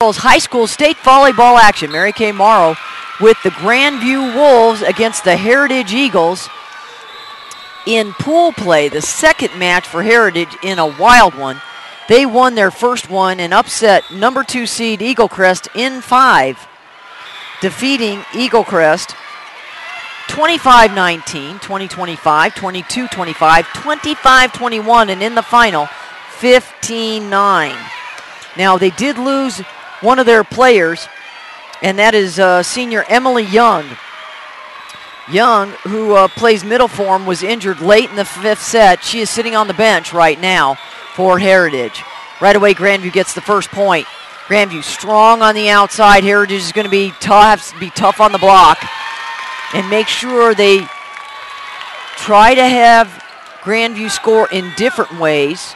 High school state volleyball action. Mary Kay Morrow with the Grandview Wolves against the Heritage Eagles in pool play. The second match for Heritage in a wild one. They won their first one and upset number 2 seed Eagle Crest in 5, defeating Eagle Crest 25-19, 20-25, 22-25, 25-21, and in the final 15-9. Now they did lose one of their players, and that is senior Emily Young. Young, who plays middle form, was injured late in the 5th set. She is sitting on the bench right now for Heritage. Right away, Grandview gets the first point. Grandview strong on the outside. Heritage is going to be tough on the block and make sure they try to have Grandview score in different ways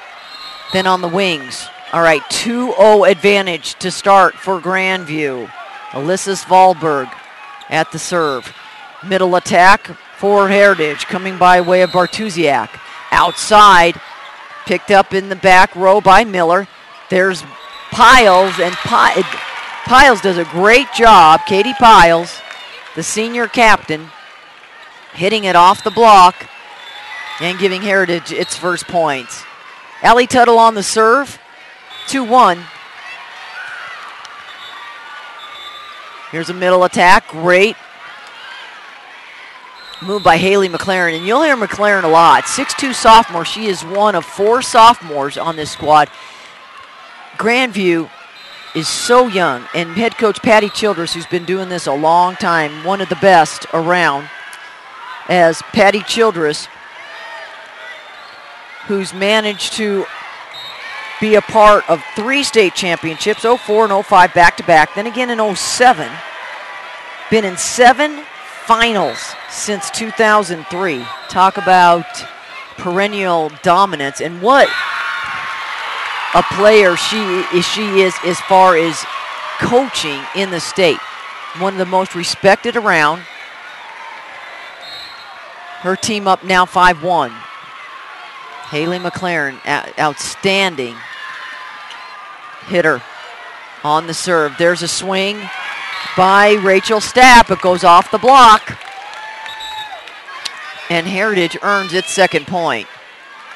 than on the wings. All right, 2-0 advantage to start for Grandview. Alyssa Svalberg at the serve. Middle attack for Heritage, coming by way of Bartusiak. Outside, picked up in the back row by Miller. There's Piles, and Piles does a great job. Katie Piles, the senior captain, hitting it off the block and giving Heritage its first points. Allie Tuttle on the serve. 2-1. Here's a middle attack. Great move by Haley McLaren. And you'll hear McLaren a lot. 6'2 sophomore. She is one of 4 sophomores on this squad. Grandview is so young. And head coach Patty Childress, who's been doing this a long time, one of the best around, as Patty Childress, who's managed to be a part of 3 state championships, 04 and 05 back-to-back, then again in 07. Been in 7 finals since 2003. Talk about perennial dominance, and what a player she is as far as coaching in the state. One of the most respected around. Her team up now 5-1. Haley McLaren, outstanding hitter on the serve. There's a swing by Rachel Stapp. It goes off the block. And Heritage earns its second point.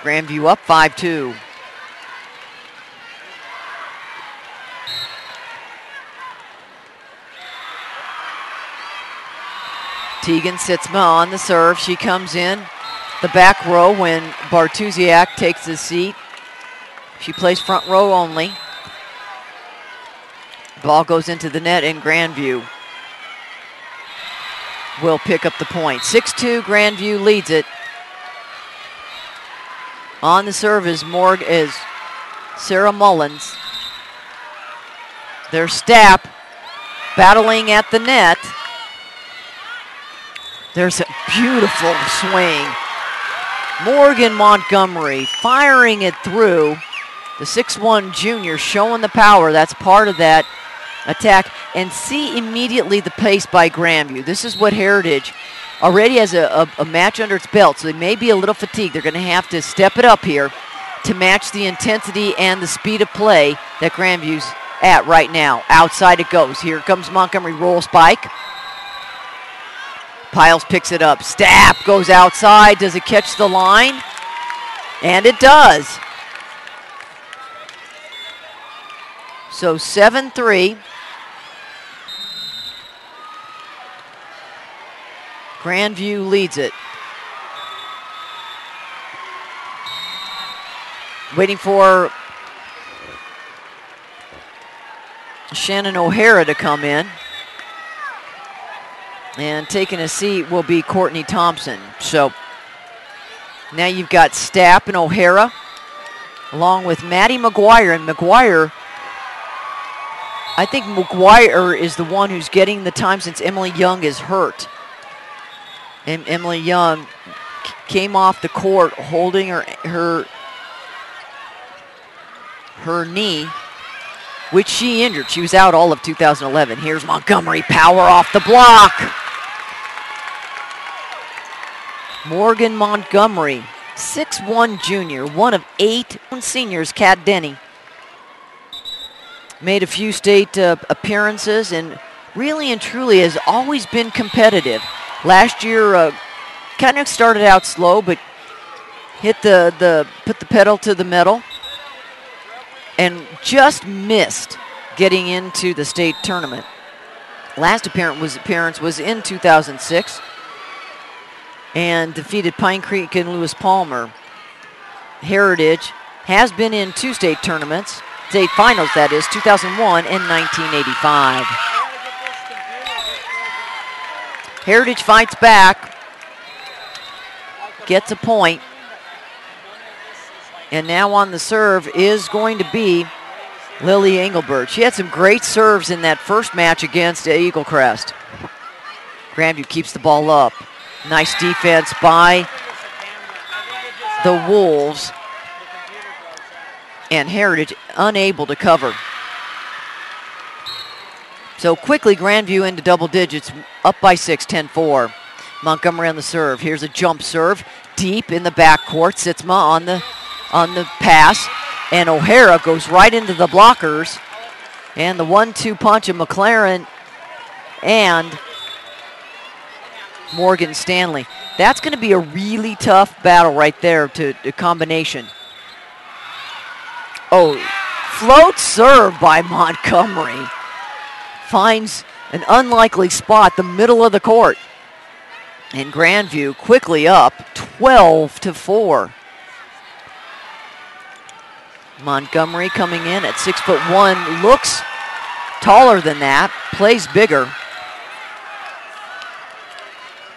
Grandview up 5-2. Tegan Sitzma on the serve. She comes in the back row when Bartusiak takes his seat. She plays front row only. Ball goes into the net, and Grandview will pick up the point. 6-2, Grandview leads it. On the serve is Sarah Mullins. There's Stapp battling at the net. There's a beautiful swing. Morgan Montgomery firing it through. The 6'1 junior showing the power. That's part of that attack. And see immediately the pace by Grandview. This is what Heritage already has a match under its belt, so they may be a little fatigued. They're going to have to step it up here to match the intensity and the speed of play that Grandview's at right now. Outside it goes. Here comes Montgomery, roll spike. Piles picks it up. Stapp goes outside. Does it catch the line? And it does. So 7-3. Grandview leads it. Waiting for Shannon O'Hara to come in. And taking a seat will be Courtney Thompson. So now you've got Stapp and O'Hara along with Maddie McGuire. And McGuire, I think McGuire is the one who's getting the time since Emily Young is hurt. And Emily Young came off the court holding her knee, which she injured. She was out all of 2011. Here's Montgomery, power off the block. Morgan Montgomery, 6'1 junior, one of 8 seniors, Kat Denny, made a few state appearances, and really and truly has always been competitive. Last year, kind of started out slow, but put the pedal to the metal, and just missed getting into the state tournament. Last appearance was in 2006, and defeated Pine Creek and Lewis Palmer. Heritage has been in 2 state tournaments, state finals that is, 2001 and 1985. Heritage fights back, gets a point, and now on the serve is going to be Lily Engelbert. She had some great serves in that first match against Eagle Crest. Grandview keeps the ball up. Nice defense by the Wolves, and Heritage unable to cover. So quickly Grandview into double digits, up by 6, 10-4. Montgomery on the serve. Here's a jump serve deep in the backcourt. Sitzma on the pass, and O'Hara goes right into the blockers, and the 1-2 punch of McLaren and Morgan Stanley. That's going to be a really tough battle right there to combination. Oh, float serve by Montgomery. Finds an unlikely spot, the middle of the court. And Grandview quickly up, 12-4. Montgomery coming in at 6'1", looks taller than that, plays bigger.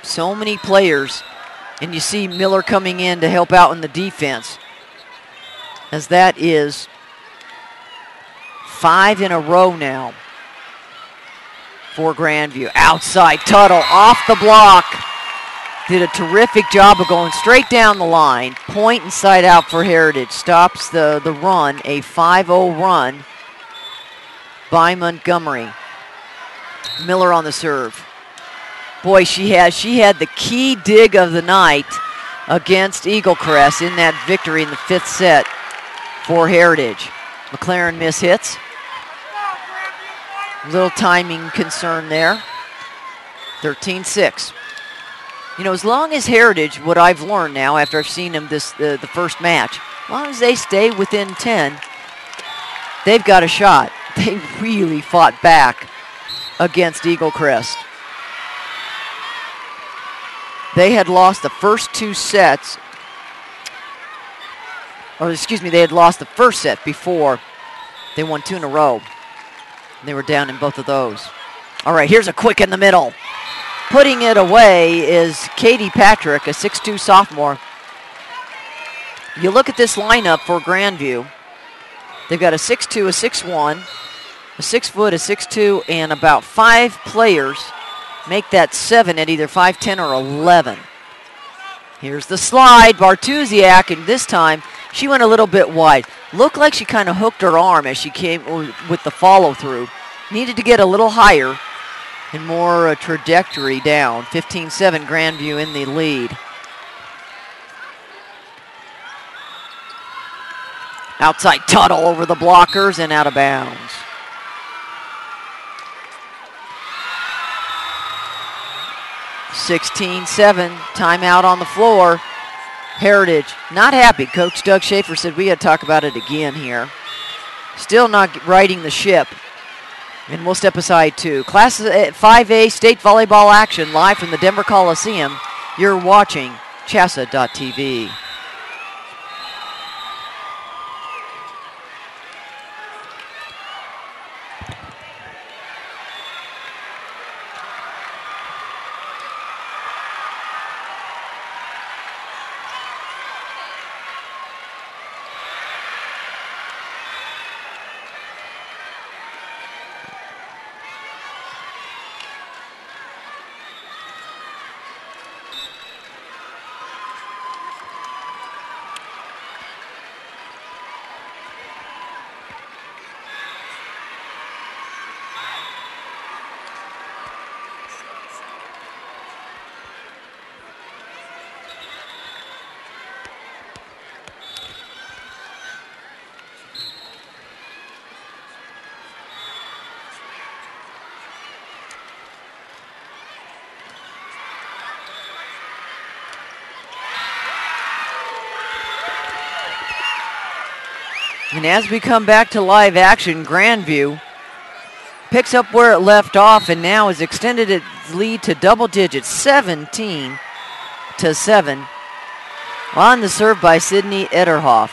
So many players, and you see Miller coming in to help out in the defense, as that is 5 in a row now for Grandview. Outside Tuttle off the block. Did a terrific job of going straight down the line. Point inside out for Heritage. Stops the run, a 5-0 run by Montgomery. Miller on the serve. Boy, she had the key dig of the night against Eagle Crest in that victory in the 5th set for Heritage. McLaren mishits. Little timing concern there. 13-6. You know, as long as Heritage, what I've learned now after I've seen them the first match, as long as they stay within 10, they've got a shot. They really fought back against Eagle Crest. They had lost the first 2 sets, or excuse me, they had lost the first set before. They won 2 in a row. They were down in both of those. All right, here's a quick in the middle. Putting it away is Katie Patrick, a 6'2" sophomore. You look at this lineup for Grandview. They've got a 6'2", a 6'1", a 6 foot, a 6'2", and about 5 players make that 7 at either 5'10" or 11. Here's the slide, Bartusiak, and this time she went a little bit wide. Looked like she kind of hooked her arm as she came with the follow-through. Needed to get a little higher and more trajectory down. 15-7, Grandview in the lead. Outside Tuttle over the blockers and out of bounds. (16-7), timeout on the floor. Heritage not happy. Coach Doug Schaefer said we got to talk about it again here. Still not righting the ship. And we'll step aside too. Class 5A state volleyball action live from the Denver Coliseum. You're watching CHSAA.tv. And as we come back to live action, Grandview picks up where it left off and now has extended its lead to double digits, 17-7. On the serve by Sydney Ederhoff.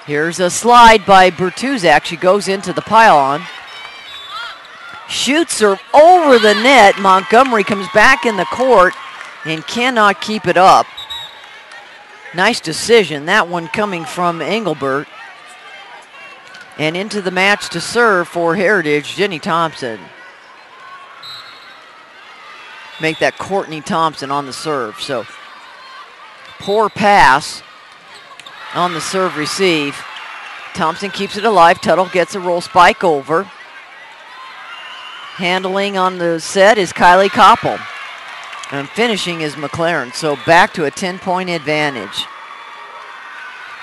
Here's a slide by Bertuzak. She goes into the pylon. Shoots her over the net. Montgomery comes back in the court and cannot keep it up. Nice decision. That one coming from Engelbert. And into the match to serve for Heritage, Jenny Thompson. Make that Courtney Thompson on the serve. So poor pass on the serve receive. Thompson keeps it alive. Tuttle gets a roll spike over. Handling on the set is Kylie Koppel. And finishing is McLaren. So back to a 10-point advantage.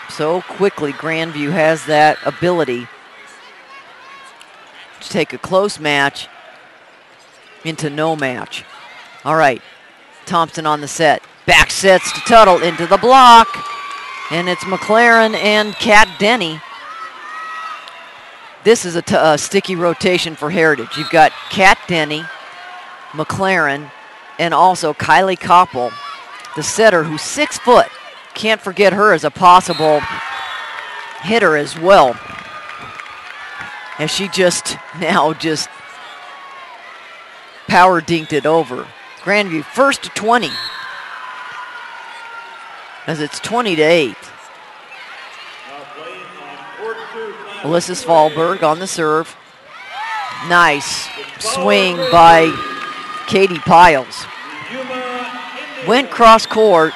So quickly Grandview has that ability to take a close match into no match. All right, Thompson on the set. Back sets to Tuttle into the block. And it's McLaren and Kat Denny. This is a sticky rotation for Heritage. You've got Kat Denny, McLaren, and also Kylie Koppel, the setter, who's 6 foot. Can't forget her as a possible hitter as well. As she just power dinked it over. Grandview first to 20. As it's 20-8. Alyssa Svalberg on the serve. Nice swing by Katie Piles. Went cross court.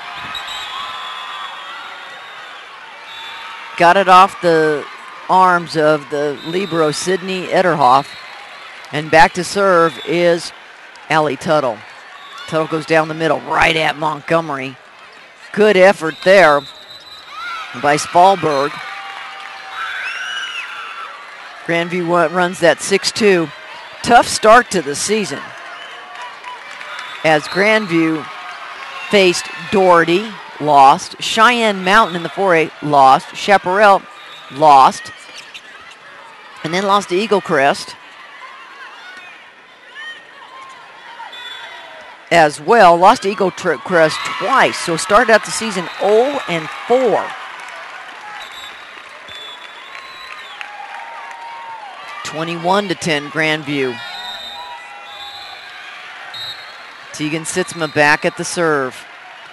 Got it off the arms of the libero, Sydney Ederhoff. And back to serve is Allie Tuttle. Tuttle goes down the middle, right at Montgomery. Good effort there by Svalberg. Grandview runs that 6-2. Tough start to the season, as Grandview faced Doherty, lost. Cheyenne Mountain in the 4A, lost. Chaparral, lost. And then lost to Eagle Crest as well. Lost to Eagle Crest twice, so started out the season 0-4. 21-10 Grandview. Tegan Sitzma back at the serve.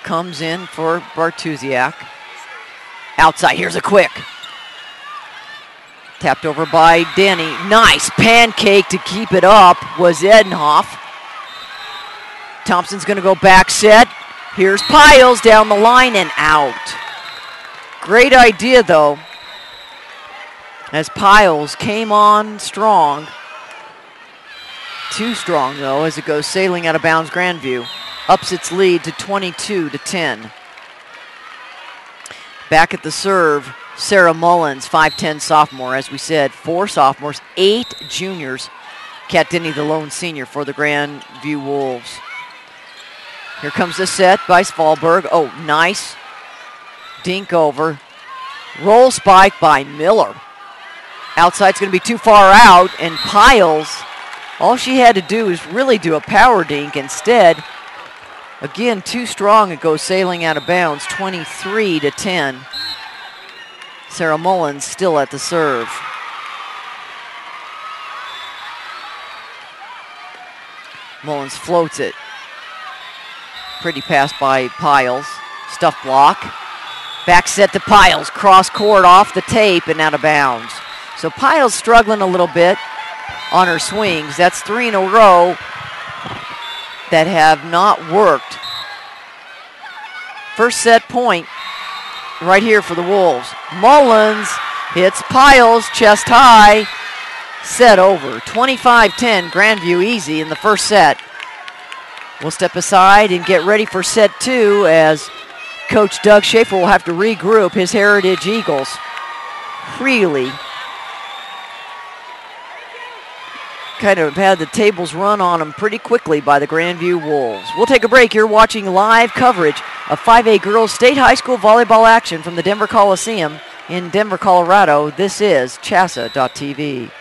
Comes in for Bartusiak. Outside, here's a quick. Tapped over by Denny. Nice pancake to keep it up was Edenhoff. Thompson's gonna go back set. Here's Piles down the line and out. Great idea though, as Piles came on strong. Too strong though, as it goes sailing out of bounds. Grandview ups its lead to 22-10. Back at the serve, Sarah Mullins, 5'10" sophomore. As we said, 4 sophomores, 8 juniors. Kat Denny, the lone senior for the Grandview Wolves. Here comes the set by Svalberg. Oh, nice dink over. Roll spike by Miller. Outside's going to be too far out, and Piles, all she had to do is really do a power dink. Instead, again, too strong. It goes sailing out of bounds, 23-10. Sarah Mullins still at the serve. Mullins floats it. Pretty pass by Piles. Stuff block. Back set to Piles. Cross court off the tape and out of bounds. So Piles struggling a little bit on her swings. That's 3 in a row that have not worked. First set point right here for the Wolves. Mullins hits Piles, chest high, set over. 25-10, Grandview easy in the first set. We'll step aside and get ready for set 2 as Coach Doug Schaefer will have to regroup his Heritage Eagles. Really kind of had the tables run on them pretty quickly by the Grandview Wolves. We'll take a break. You're watching live coverage of 5A girls state high school volleyball action from the Denver Coliseum in Denver, Colorado. This is CHSAA.tv.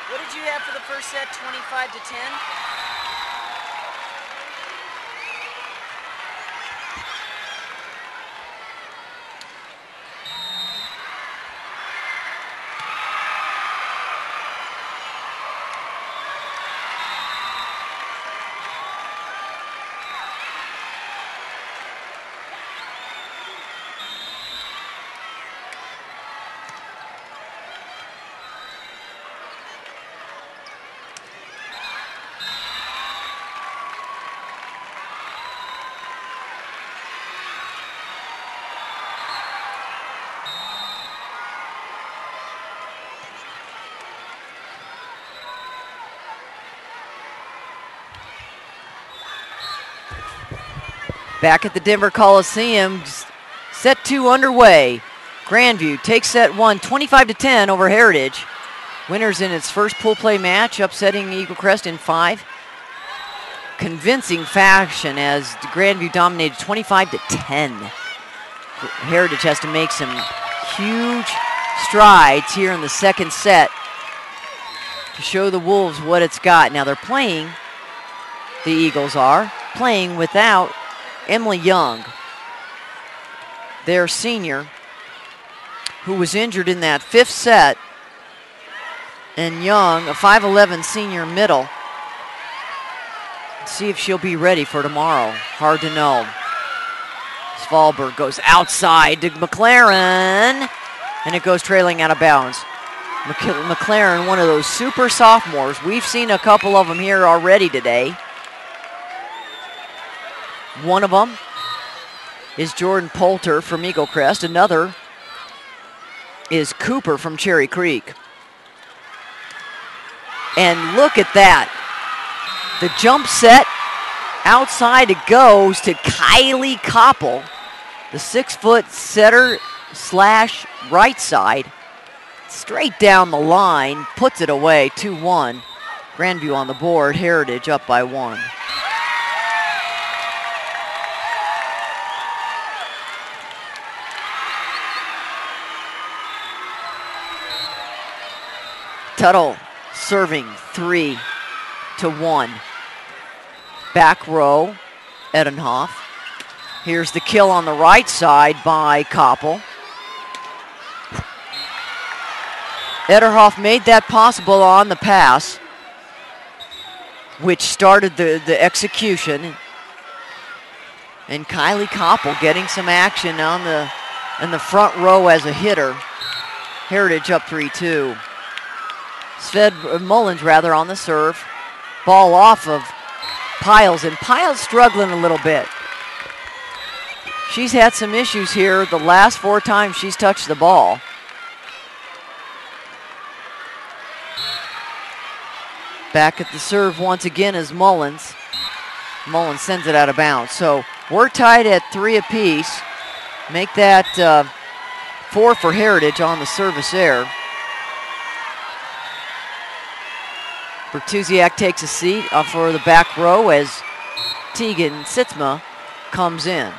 What did you have for the first set, 25-10? Back at the Denver Coliseum, set 2 underway. Grandview takes set 1, 25-10 over Heritage. Winners in its first pool play match, upsetting Eagle Crest in 5. Convincing fashion as Grandview dominated 25-10. Heritage has to make some huge strides here in the second set to show the Wolves what it's got. Now they're playing, the Eagles are, playing without Emily Young, their senior, who was injured in that 5th set. And Young, a 5'11 senior middle. See if she'll be ready for tomorrow. Hard to know. Svalberg goes outside to McLaren, and it goes trailing out of bounds. McLaren, one of those super sophomores. We've seen a couple of them here already today. One of them is Jordan Poulter from Eagle Crest. Another is Cooper from Cherry Creek. And look at that. The jump set, outside it goes to Kylie Koppel, the 6-foot setter slash right side. Straight down the line, puts it away, 2-1. Grandview on the board, Heritage up by 1. Tuttle serving 3-1. Back row, Edenhoff. Here's the kill on the right side by Koppel. Edenhoff made that possible on the pass, which started the execution. And Kylie Koppel getting some action in the front row as a hitter. Heritage up 3-2. Mullins on the serve. Ball off of Piles, and Piles struggling a little bit. She's had some issues here the last 4 times she's touched the ball. Back at the serve once again is Mullins. Mullins sends it out of bounds. So we're tied at 3 apiece. Make that 4 for Heritage on the service error. Bertuziak takes a seat for the back row as Tegan Sitzma comes in.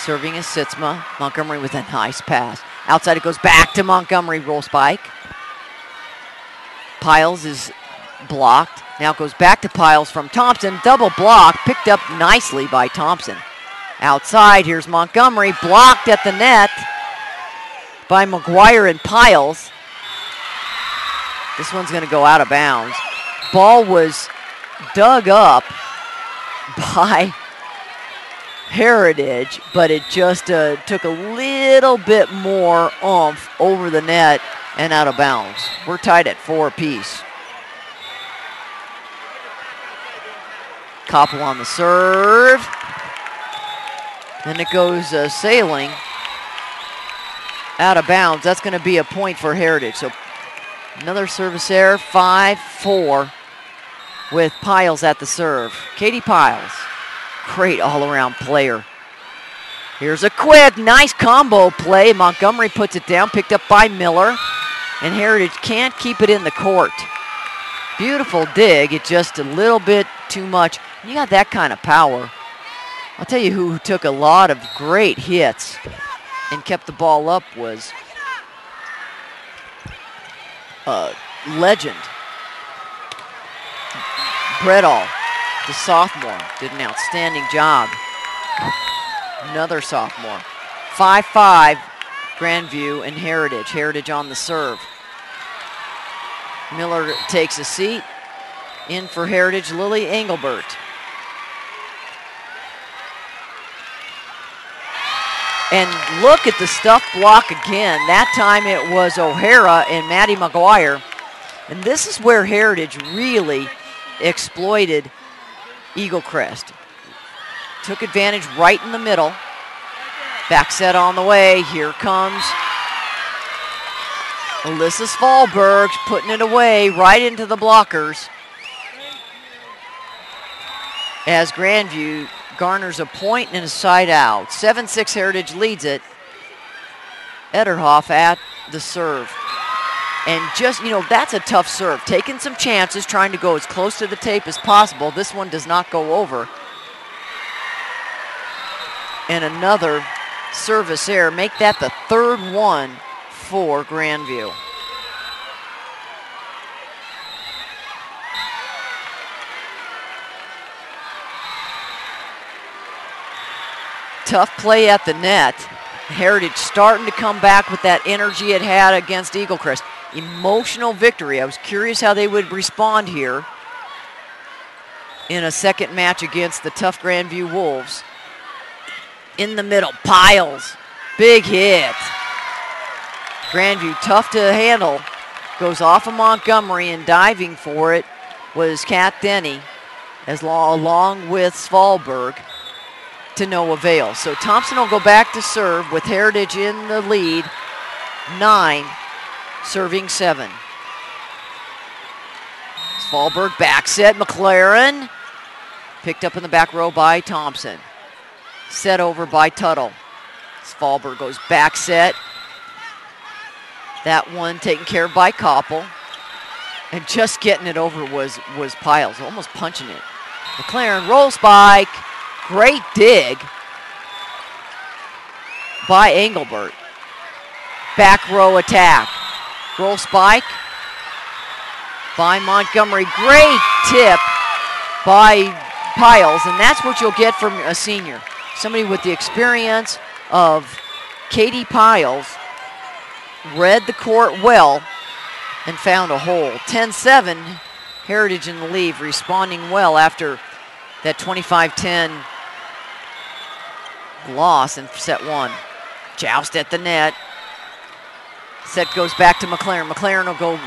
Serving is Sitzma. Montgomery with a nice pass. Outside it goes back to Montgomery, roll spike. Piles is blocked. Now it goes back to Piles from Thompson. Double block, picked up nicely by Thompson. Outside, here's Montgomery, blocked at the net by McGuire and Piles. This one's gonna go out of bounds. Ball was dug up by Heritage, but it just took a little bit more oomph over the net and out of bounds. We're tied at 4 apiece. Koppel on the serve. And it goes sailing out of bounds. That's going to be a point for Heritage. So another service error, 5-4 with Piles at the serve. Katie Piles, great all-around player. Here's a quick, nice combo play. Montgomery puts it down, picked up by Miller. And Heritage can't keep it in the court. Beautiful dig, it's just a little bit too much. You got that kind of power. I'll tell you who took a lot of great hits and kept the ball up was legend. Bredall, the sophomore, did an outstanding job. Another sophomore. 5-5, Grandview and Heritage. Heritage on the serve. Miller takes a seat. In for Heritage, Lily Engelbert. And look at the stuff block again. That time it was O'Hara and Maddie McGuire. And this is where Heritage really exploited Eagle Crest. Took advantage right in the middle. Back set on the way. Here comes Alyssa Svalberg putting it away right into the blockers. As Grandview garners a point and a side out. 7-6 Heritage leads it. Ederhoff at the serve. And just, you know, that's a tough serve. Taking some chances, trying to go as close to the tape as possible. This one does not go over. And another service error. Make that the third one for Grandview. Tough play at the net. Heritage starting to come back with that energy it had against Eagle Crest. Emotional victory. I was curious how they would respond here in a second match against the tough Grandview Wolves. In the middle, Piles. Big hit. Grandview tough to handle. Goes off of Montgomery, and diving for it was Kat Denny along with Svalberg. To no avail. So Thompson will go back to serve with Heritage in the lead. 9, serving 7. Svalberg back set. McLaren picked up in the back row by Thompson. Set over by Tuttle. Svalberg goes back set. That one taken care of by Koppel. And just getting it over was Piles, almost punching it. McLaren roll spike. Great dig by Engelbert. Back row attack. Roll spike by Montgomery. Great tip by Piles, and that's what you'll get from a senior. Somebody with the experience of Katie Piles, read the court well and found a hole. 10-7, Heritage in the lead, responding well after that 25-10 loss in set 1. Joust at the net. Set goes back to McLaren. McLaren will go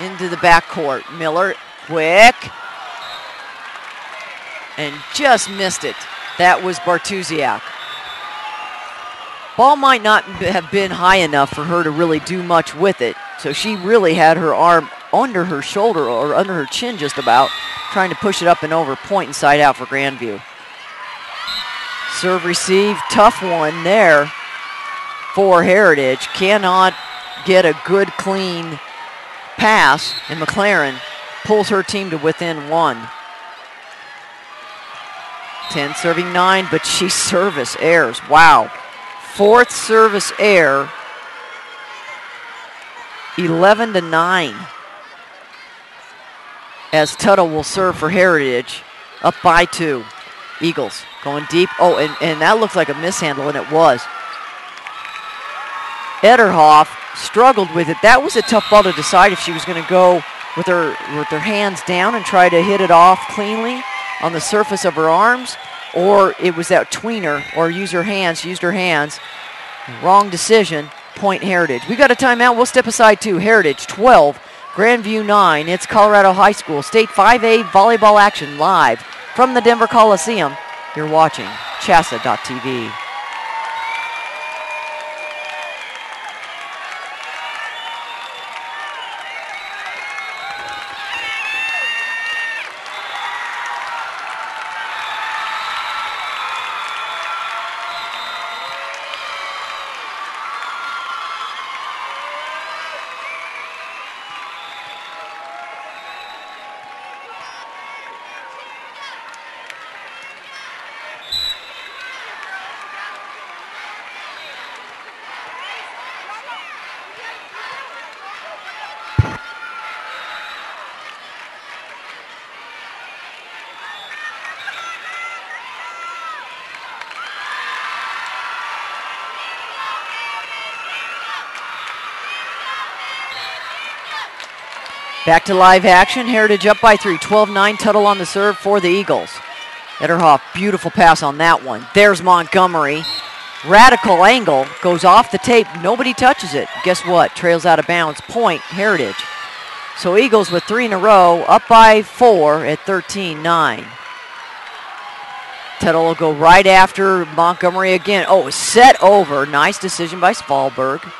into the backcourt. Miller, quick. And just missed it. That was Bartuziak. Ball might not have been high enough for her to really do much with it. So she really had her arm under her shoulder or under her chin just about, trying to push it up and over, point and side out for Grandview. Serve receive, tough one there for Heritage. Cannot get a good clean pass, and McLaren pulls her team to within 1. 10 serving 9, but she service errors. Wow. 4th service error, 11-9. As Tuttle will serve for Heritage, up by 2. Eagles going deep. Oh, and that looks like a mishandle, and it was. Ederhoff struggled with it. That was a tough ball to decide if she was going to go with her hands down and try to hit it off cleanly on the surface of her arms, or it was that tweener, or use her hands. She used her hands. Wrong decision. Point Heritage. We got a timeout. We'll step aside too. Heritage 12, Grandview 9. It's Colorado High School State 5A volleyball action live from the Denver Coliseum. You're watching CHSAA.tv. Back to live action. Heritage up by 3. 12-9. Tuttle on the serve for the Eagles. Ederhoff, beautiful pass on that one. There's Montgomery. Radical angle. Goes off the tape. Nobody touches it. Guess what? Trails out of bounds. Point Heritage. So Eagles with 3 in a row. Up by 4 at 13-9. Tuttle will go right after Montgomery again. Oh, set over. Nice decision by Svalberg.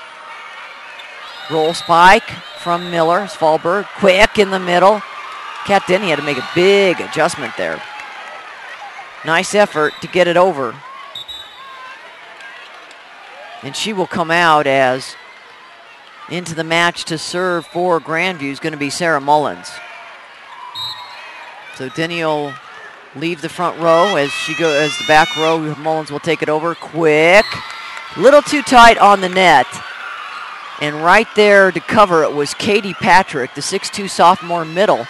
Roll spike from Miller. Svalberg quick in the middle. Kat Denny had to make a big adjustment there. Nice effort to get it over. And she will come out as into the match to serve for Grandview is going to be Sarah Mullins. So Denny will leave the front row as the back row. Mullins will take it over. Quick. Little too tight on the net. And right there to cover it was Katie Patrick, the 6'2 sophomore middle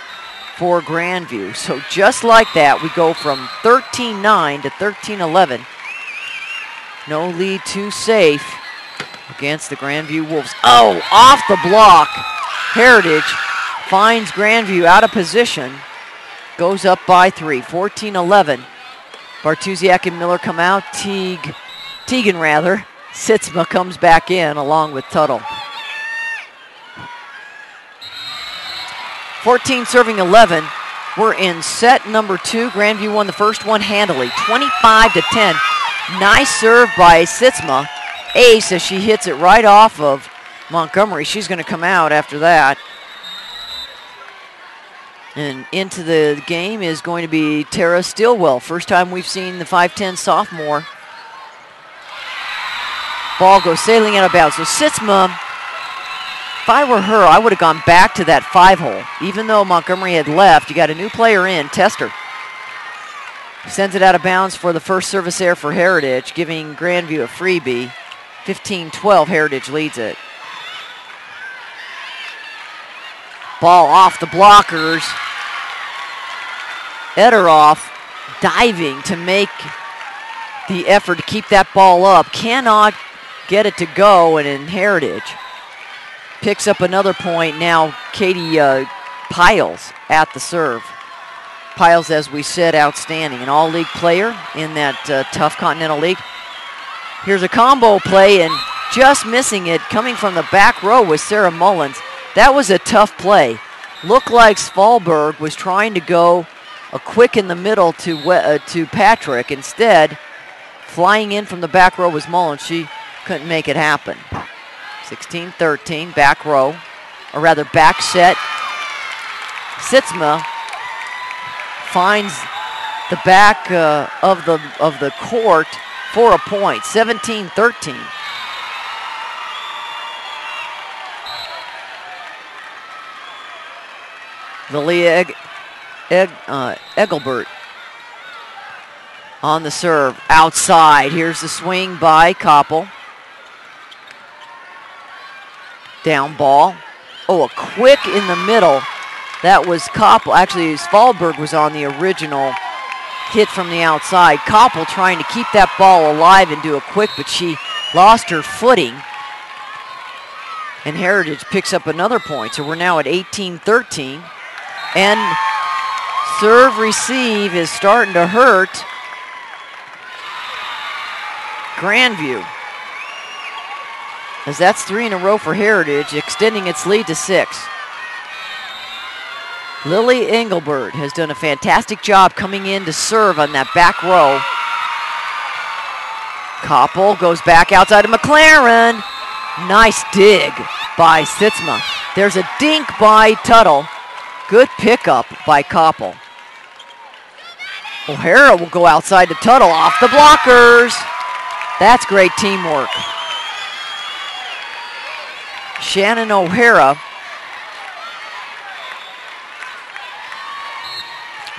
for Grandview. So just like that, we go from 13-9 to 13-11. No lead too safe against the Grandview Wolves. Oh, off the block. Heritage finds Grandview out of position. Goes up by 3, 14-11. Bartusiak and Miller come out. Teagan rather. Sitzma comes back in along with Tuttle. 14 serving 11. We're in set number 2. Grandview won the first one handily, 25-10. Nice serve by Sitzma. Ace as she hits it right off of Montgomery. She's going to come out after that. And into the game is going to be Tara Stillwell. First time we've seen the 5'10 sophomore. Ball goes sailing out of bounds. So Sitzma, if I were her, I would have gone back to that 5-hole. Even though Montgomery had left, you got a new player in, Tester. Sends it out of bounds for the first service error for Heritage, giving Grandview a freebie. 15-12, Heritage leads it. Ball off the blockers. Ederhoff diving to make the effort to keep that ball up. Cannot get it to go, and in Heritage picks up another point. Now Katie Piles at the serve. Piles, as we said, outstanding. An all-league player in that tough Continental League. Here's a combo play, and just missing it, coming from the back row with Sarah Mullins. That was a tough play. Looked like Svalberg was trying to go a quick in the middle to Patrick. Instead, flying in from the back row was Mullins. She couldn't make it happen. 16-13, back row, or rather back set Sitzma finds the back of the court for a point, 17-13. Lily Egelbert on the serve, outside. Here's the swing by Koppel. Down ball. Oh, a quick in the middle. That was Koppel. Actually, Svalberg was on the original hit from the outside. Koppel trying to keep that ball alive and do a quick, but she lost her footing. And Heritage picks up another point. So we're now at 18-13. And serve receive is starting to hurt Grandview, as that's 3 in a row for Heritage, extending its lead to 6. Lily Engelbert has done a fantastic job coming in to serve on that back row. Koppel goes back outside of McLaren. Nice dig by Sitzma. There's a dink by Tuttle. Good pickup by Koppel. O'Hara will go outside to Tuttle off the blockers. That's great teamwork. Shannon O'Hara,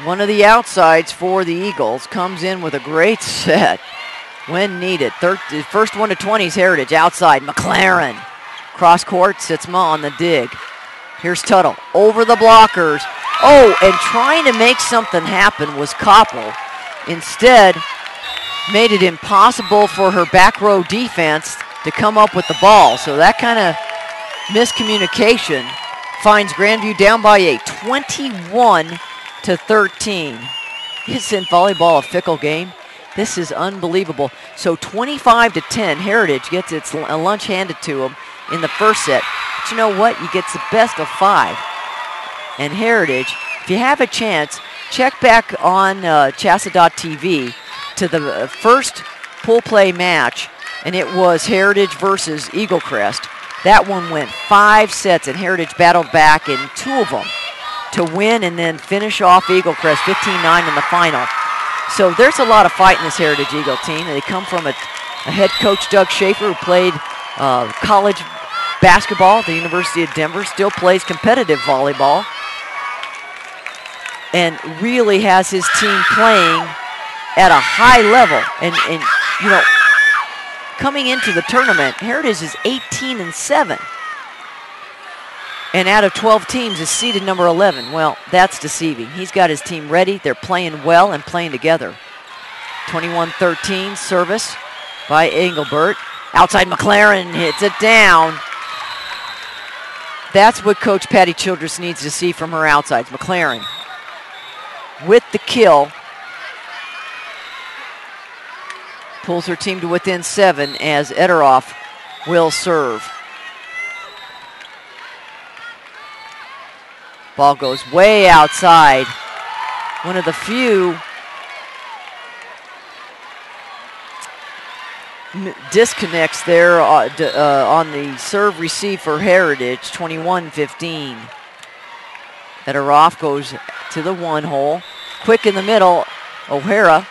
one of the outsides for the Eagles, comes in with a great set when needed. First one to 20 is Heritage, outside. McLaren, cross court, Sitzma on the dig. Here's Tuttle, over the blockers. Oh, and trying to make something happen was Koppel. Instead, made it impossible for her back row defense to come up with the ball. So that kind of miscommunication finds Grandview down by 8, 21-13. Isn't volleyball a fickle game? This is unbelievable. So 25-10, Heritage gets its lunch handed to them in the first set. But you know what? You get the best of 5. And Heritage, if you have a chance, check back on CHSAA.tv to the first pool play match, and it was Heritage versus Eagle Crest. That one went 5 sets, and Heritage battled back in 2 of them to win and then finish off Eagle Crest 15-9 in the final. So there's a lot of fight in this Heritage Eagle team. They come from a head coach, Doug Schaefer, who played college basketball at the University of Denver, still plays competitive volleyball, and really has his team playing at a high level. And you know, coming into the tournament, Heritage is 18-7. And out of 12 teams is seeded number 11. Well, that's deceiving. He's got his team ready. They're playing well and playing together. 21-13 service by Engelbert. Outside McLaren hits it down. That's what Coach Patty Childress needs to see from her outsides. McLaren with the kill. Pulls her team to within 7 as Ederoff will serve. Ball goes way outside. One of the few disconnects there on the serve receive for Heritage, 21-15. Ederoff goes to the 1 hole. Quick in the middle, O'Hara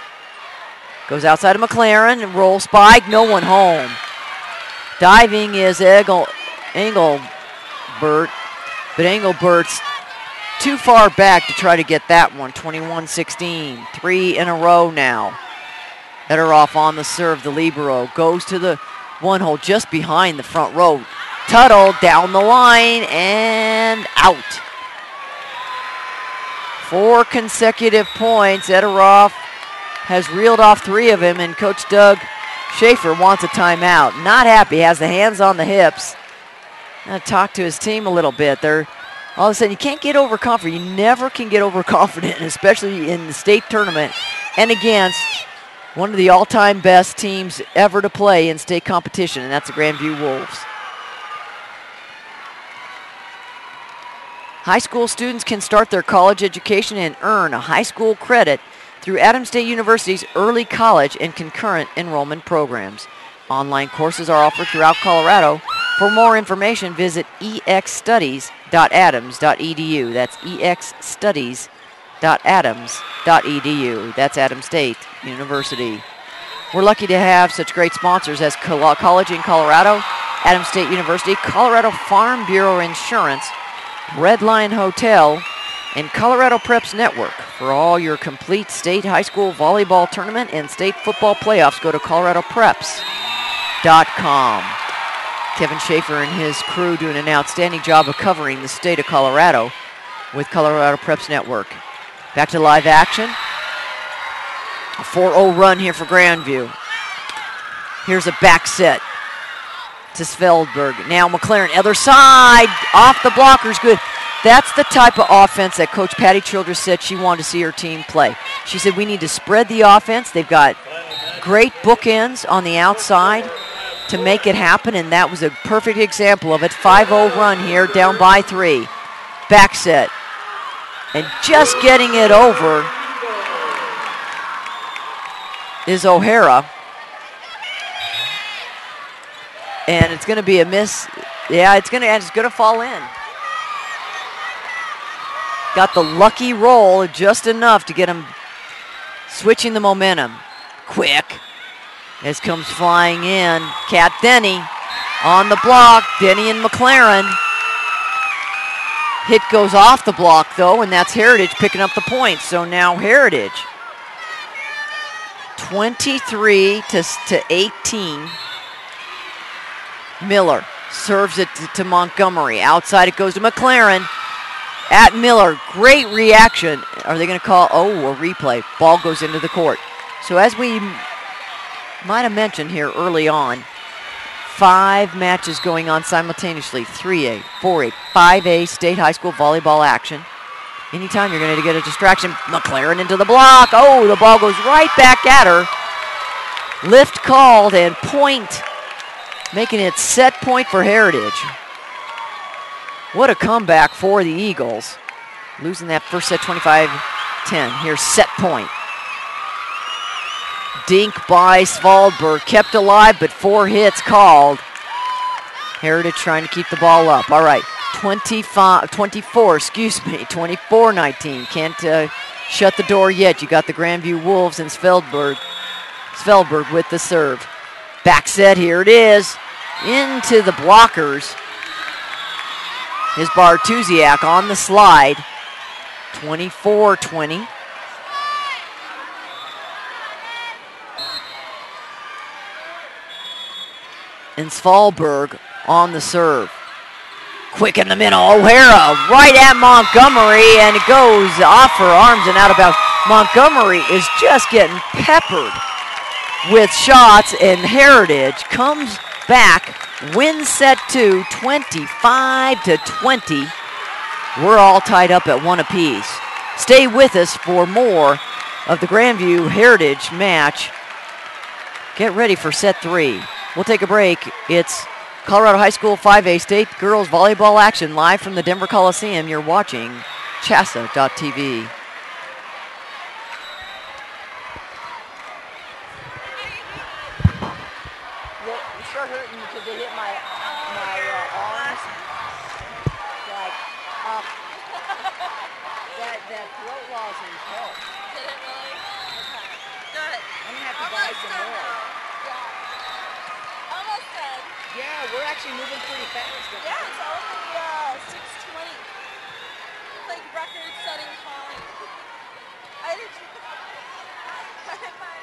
goes outside of McLaren and roll spike, no one home. Diving is Engelbert, but Engelbert's too far back to try to get that one. 21-16, 3 in a row now. Ederoff on the serve, the libero goes to the 1 hole just behind the front row. Tuttle down the line and out. 4 consecutive points. Ederoff has reeled off 3 of them, and Coach Doug Schaefer wants a timeout. Not happy, has the hands on the hips. Gonna talk to his team a little bit. They're all of a sudden, you can't get overconfident. You never can get overconfident, especially in the state tournament and against one of the all-time best teams ever to play in state competition, and that's the Grandview Wolves. High school students can start their college education and earn a high school credit through Adams State University's early college and concurrent enrollment programs. Online courses are offered throughout Colorado For more information, visit exstudies.adams.edu. That's exstudies.adams.edu. That's Adams State University. We're lucky to have such great sponsors as College in Colorado, Adams State University, Colorado Farm Bureau Insurance, Red Lion Hotel, and Colorado Preps Network. For all your complete state high school volleyball tournament and state football playoffs, go to coloradopreps.com. Kevin Schaefer and his crew doing an outstanding job of covering the state of Colorado with Colorado Preps Network. Back to live action. A 4-0 run here for Grandview. Here's a back set to Sveldberg. Now McLaren, other side, off the blockers, good. That's the type of offense that Coach Patty Childress said she wanted to see her team play. She said we need to spread the offense. They've got great bookends on the outside to make it happen, and that was a perfect example of it. 5-0 run here, down by 3. Back set. And just getting it over is O'Hara. And it's going to be a miss. Yeah, it's going to fall in. Got the lucky roll just enough to get him switching the momentum. Quick. As comes flying in, Kat Denny on the block. Denny and McLaren. Hit goes off the block, though, and that's Heritage picking up the points. So now Heritage, 23 to 18. Miller serves it to Montgomery. Outside it goes to McLaren. At Miller, great reaction. Are they going to call, a replay? Ball goes into the court. So as we might have mentioned here early on, 5 matches going on simultaneously, 3A, 4A, 5A state high school volleyball action. Anytime you're going to get a distraction, McLaren into the block. Oh, the ball goes right back at her. Lift called and point, making it set point for Heritage. What a comeback for the Eagles. Losing that first set 25-10. Here's set point. Dink by Svalberg, kept alive, but 4 hits called. Heritage trying to keep the ball up. All right, 24-19. Can't shut the door yet. You got the Grandview Wolves and Svelberg with the serve. Back set, here it is. Into the blockers. Is Bartusiak on the slide. 24-20. And Svalberg on the serve. Quick in the middle, O'Hara right at Montgomery, and it goes off her arms and out of bounds. Montgomery is just getting peppered with shots, and Heritage comes back, wins set 2, 25-20. We're all tied up at 1 apiece. Stay with us for more of the Grandview Heritage match. Get ready for set 3. We'll take a break. It's Colorado High School 5A State Girls Volleyball action live from the Denver Coliseum. You're watching CHSAA.tv. It started hurting because they hit my arms. Like, that throat lozenge helped. Did it really? Okay. Good. I'm going to have to buy some more. Almost done. Yeah, we're actually moving pretty fast. Yeah, it's only 6:20. Like record-setting time. I did. I did mine.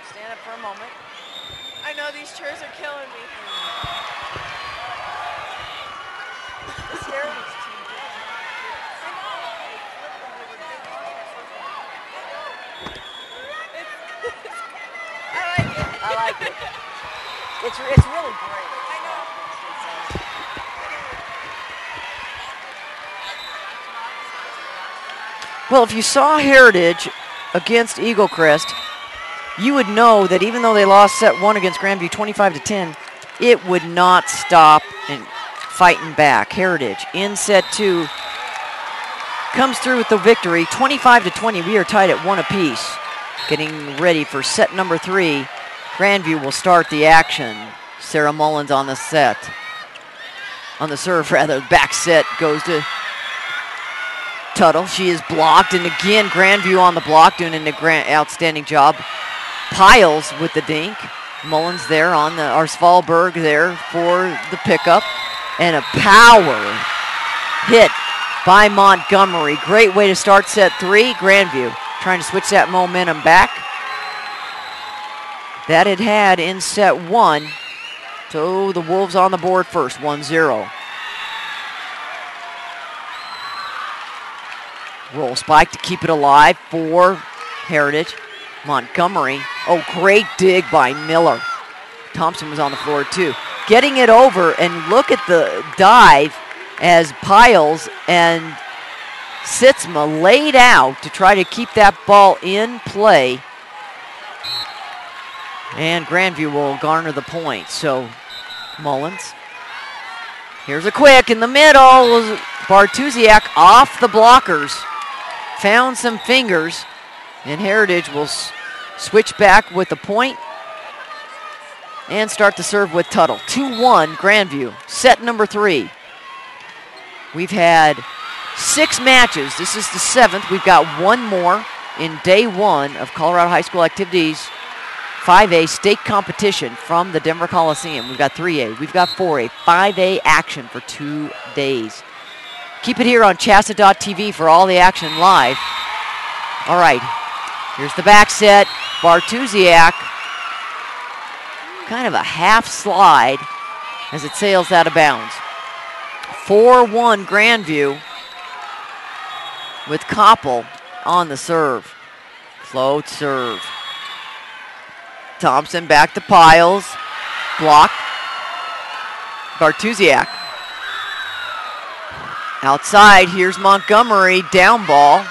Stand up for a moment. I know these chairs are killing me. This Heritage team did I know. I like it. I like it. It's really great. I know. Well, if you saw Heritage against Eagle Crest, you would know that even though they lost set 1 against Grandview 25-10, it would not stop and fighting back. Heritage in set 2 comes through with the victory, 25-20. We are tied at 1 apiece. Getting ready for set number 3. Grandview will start the action. Sarah Mullins on the set. On the serve, rather. Back set goes to Tuttle. She is blocked, and again, Grandview on the block, doing an outstanding job. Piles with the dink. Mullins there on the, Svalberg there for the pickup. And a power hit by Montgomery. Great way to start set 3. Grandview trying to switch that momentum back. That it had in set 1. So the Wolves on the board first, 1-0. Roll spike to keep it alive for Heritage. Montgomery. Oh, great dig by Miller. Thompson was on the floor too. Getting it over, and look at the dive as Piles and Sitzma laid out to try to keep that ball in play. And Grandview will garner the point. So Mullins. Here's a quick in the middle. Bartusiak off the blockers. Found some fingers. And Heritage will switch back with the point and start the serve with Tuttle. 2-1 Grandview. Set number 3. We've had 6 matches. This is the 7th. We've got 1 more in day 1 of Colorado High School Activities 5A state competition from the Denver Coliseum. We've got 3A, we've got 4A, 5A action for 2 days. Keep it here on CHSAA.tv for all the action live. All right, here's the back set. Bartusiak, kind of a half slide as it sails out of bounds. 4-1 Grandview with Koppel on the serve. Float serve. Thompson back to Piles. Block. Bartusiak. Outside, here's Montgomery. Down ball.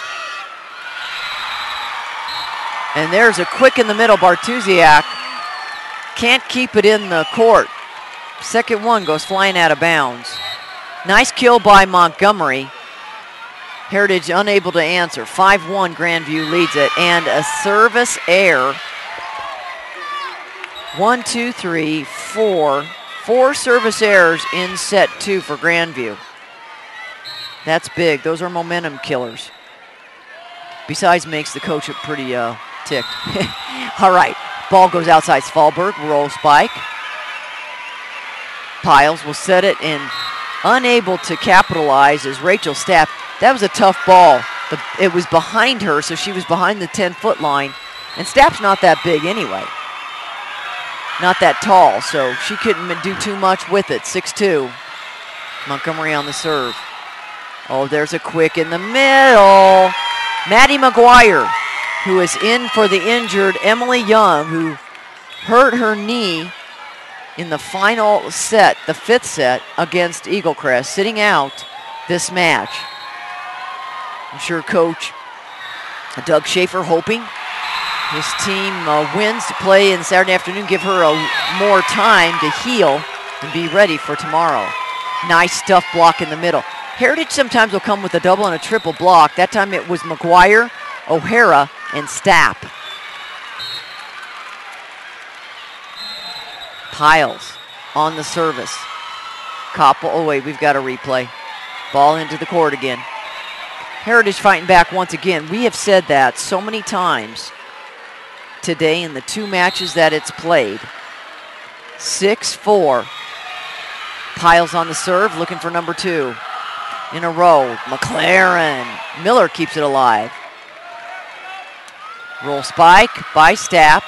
And there's a quick in the middle. Bartusiak can't keep it in the court. Second one goes flying out of bounds. Nice kill by Montgomery. Heritage unable to answer. 5-1 Grandview leads it. And a service error. 1, 2, 3, 4. 4 service errors in set 2 for Grandview. That's big. Those are momentum killers. Besides, makes the coach pretty ticked. All right. Ball goes outside Svalberg. Roll spike. Piles will set it, and unable to capitalize is Rachel Stapp. That was a tough ball. It was behind her, so she was behind the 10-foot line. And Stapp's not that big anyway. Not that tall, so she couldn't do too much with it. 6-2. Montgomery on the serve. Oh, there's a quick in the middle. Maddie McGuire, who is in for the injured Emily Young, who hurt her knee in the final set, the 5th set against Eagle Crest, sitting out this match. I'm sure Coach Doug Schaefer hoping his team wins to play in Saturday afternoon, give her more time to heal and be ready for tomorrow. Nice stuff block in the middle. Heritage sometimes will come with a double and a triple block. That time it was McGuire, O'Hara, and Stapp. Piles on the service. Koppel, oh wait, we've got a replay. Ball into the court again. Heritage fighting back once again. We have said that so many times today in the 2 matches that it's played. 6-4. Piles on the serve, looking for number 2 in a row. McLaren. Miller keeps it alive. Roll spike by Stapp.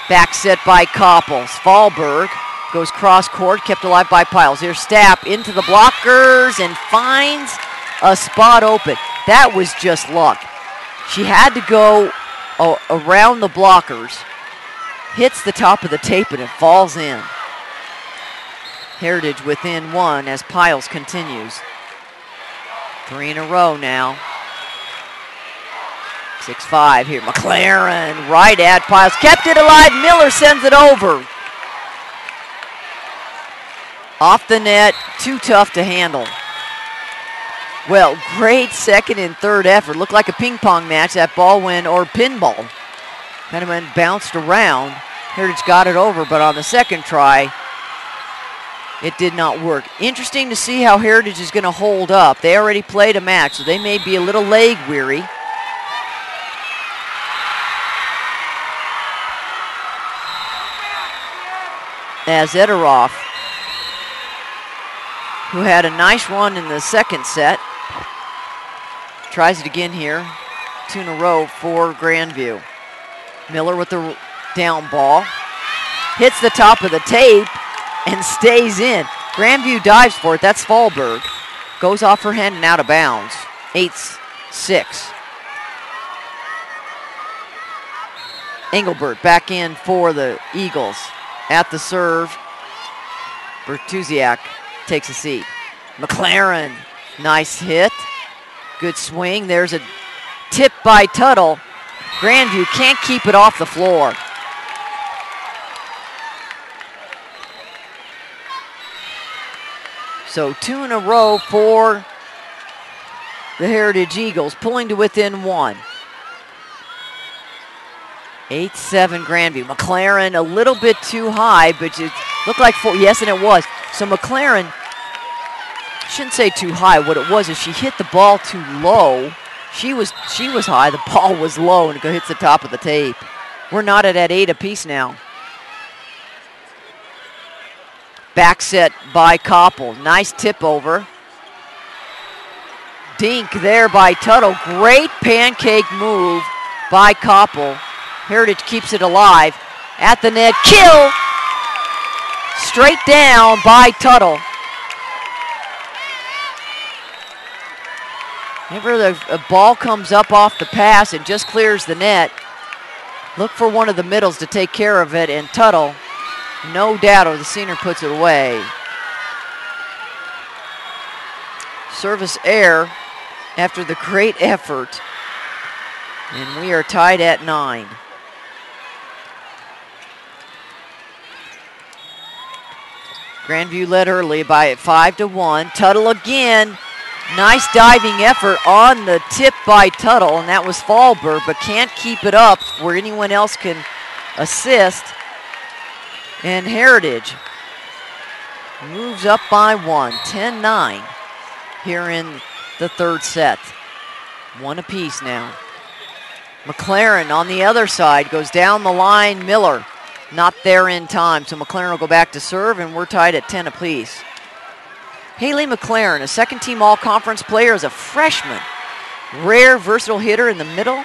Back set by Koppel. Svalberg goes cross court, kept alive by Piles. Here's Stapp into the blockers and finds a spot open. That was just luck. She had to go around the blockers, hits the top of the tape, and it falls in. Heritage within one as Piles continues. 3 in a row now. 6-5 here. McLaren right at Piles. Kept it alive. Miller sends it over. Off the net. Too tough to handle. Well, great second and third effort. Looked like a ping pong match. That ball went, or pinball. Kind of went bounced around. Heritage got it over, but on the second try, it did not work. Interesting to see how Heritage is going to hold up. They already played a match, so they may be a little leg weary. As Ederoff, who had a nice run in the second set, tries it again here. 2 in a row for Grandview. Miller with the down ball. Hits the top of the tape and stays in. Grandview dives for it. That's Svalberg. Goes off her hand and out of bounds. 8-6. Engelbert back in for the Eagles. At the serve, Bertuziak takes a seat. McLaren, nice hit. Good swing. There's a tip by Tuttle. Grandview can't keep it off the floor. So 2 in a row for the Heritage Eagles, pulling to within 1. 8-7 Grandview. McLaren a little bit too high, but it looked like 4. Yes, and it was. So McLaren, shouldn't say too high. What it was is she hit the ball too low. She was high. The ball was low, and it hits the top of the tape. We're knotted at 8 apiece now. Back set by Koppel. Nice tip over. Dink there by Tuttle. Great pancake move by Koppel. Heritage keeps it alive. At the net, kill! Straight down by Tuttle. Whenever a ball comes up off the pass and just clears the net, look for one of the middles to take care of it, and Tuttle, no doubt, or the senior puts it away. Service error after the great effort, and we are tied at 9. Grandview led early by 5-1. Tuttle again. Nice diving effort on the tip by Tuttle, and that was Svalberg, but can't keep it up where anyone else can assist. And Heritage moves up by 1, 10-9 here in the third set. 1 apiece now. McLaren on the other side goes down the line. Miller not there in time, so McLaren will go back to serve, and we're tied at 10 apiece. Haley McLaren, a second-team all-conference player as a freshman. Rare, versatile hitter in the middle.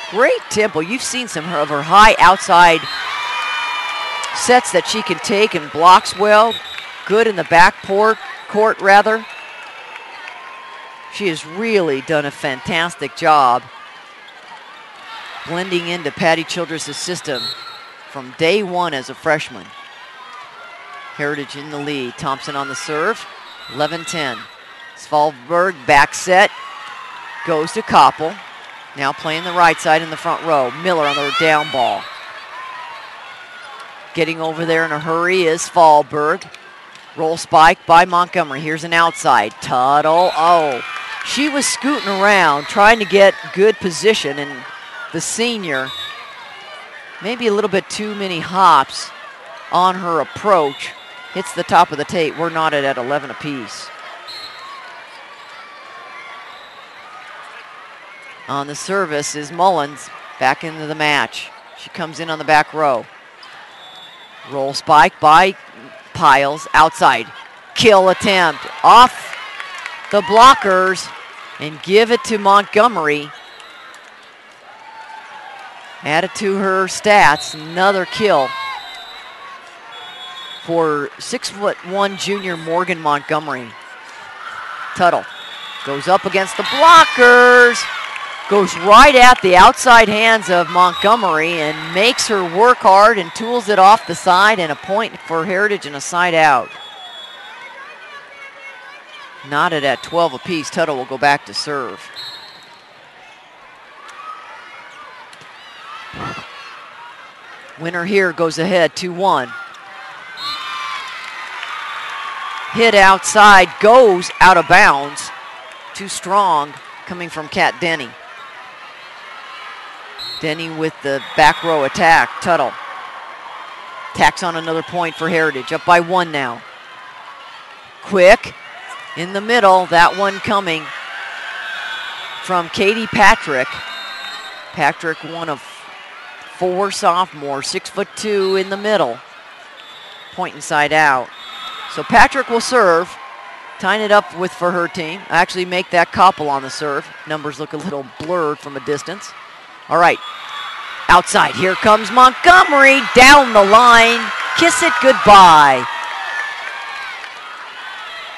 Great tempo. You've seen some of her high outside sets that she can take, and blocks well. Good in the backcourt. She has really done a fantastic job blending into Patty Childress' system from day one as a freshman. Heritage in the lead. Thompson on the serve. 11-10. Svalberg back set. Goes to Koppel. Now playing the right side in the front row. Miller on the down ball. Getting over there in a hurry is Svalberg. Roll spike by Montgomery. Here's an outside. Tuttle. Oh, she was scooting around trying to get good position, and the senior, maybe a little bit too many hops on her approach. Hits the top of the tape. We're knotted at 11 apiece. On the service is Mullins back into the match. She comes in on the back row. Roll spike by Piles. Outside. Kill attempt. Off the blockers and give it to Montgomery. Added to her stats, another kill for 6'1" junior Morgan Montgomery. Tuttle goes up against the blockers, goes right at the outside hands of Montgomery and makes her work hard and tools it off the side, and a point for Heritage and a side out. Knotted at 12 apiece. Tuttle will go back to serve. Winner here goes ahead 2-1. Hit outside, goes out of bounds. Too strong coming from Kat Denny. Denny with the back row attack. Tuttle tacks on another point for Heritage. Up by 1 now. Quick in the middle. That one coming from Katie Patrick. Patrick, one of 4 sophomores, 6'2" in the middle. Point inside out. So Patrick will serve, tying it up with for her team. Actually make that couple on the serve. Numbers look a little blurred from a distance. All right, outside, here comes Montgomery, down the line, kiss it goodbye.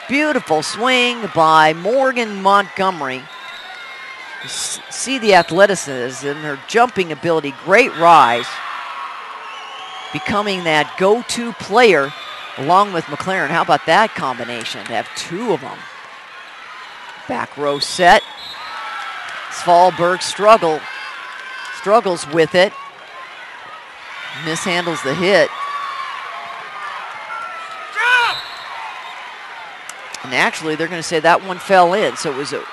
Beautiful swing by Morgan Montgomery. See the athleticism, her jumping ability, great rise. Becoming that go-to player along with McLaren. How about that combination, to have 2 of them? Back row set. Svalberg struggles with it. Mishandles the hit. And actually, they're going to say that one fell in, so it was a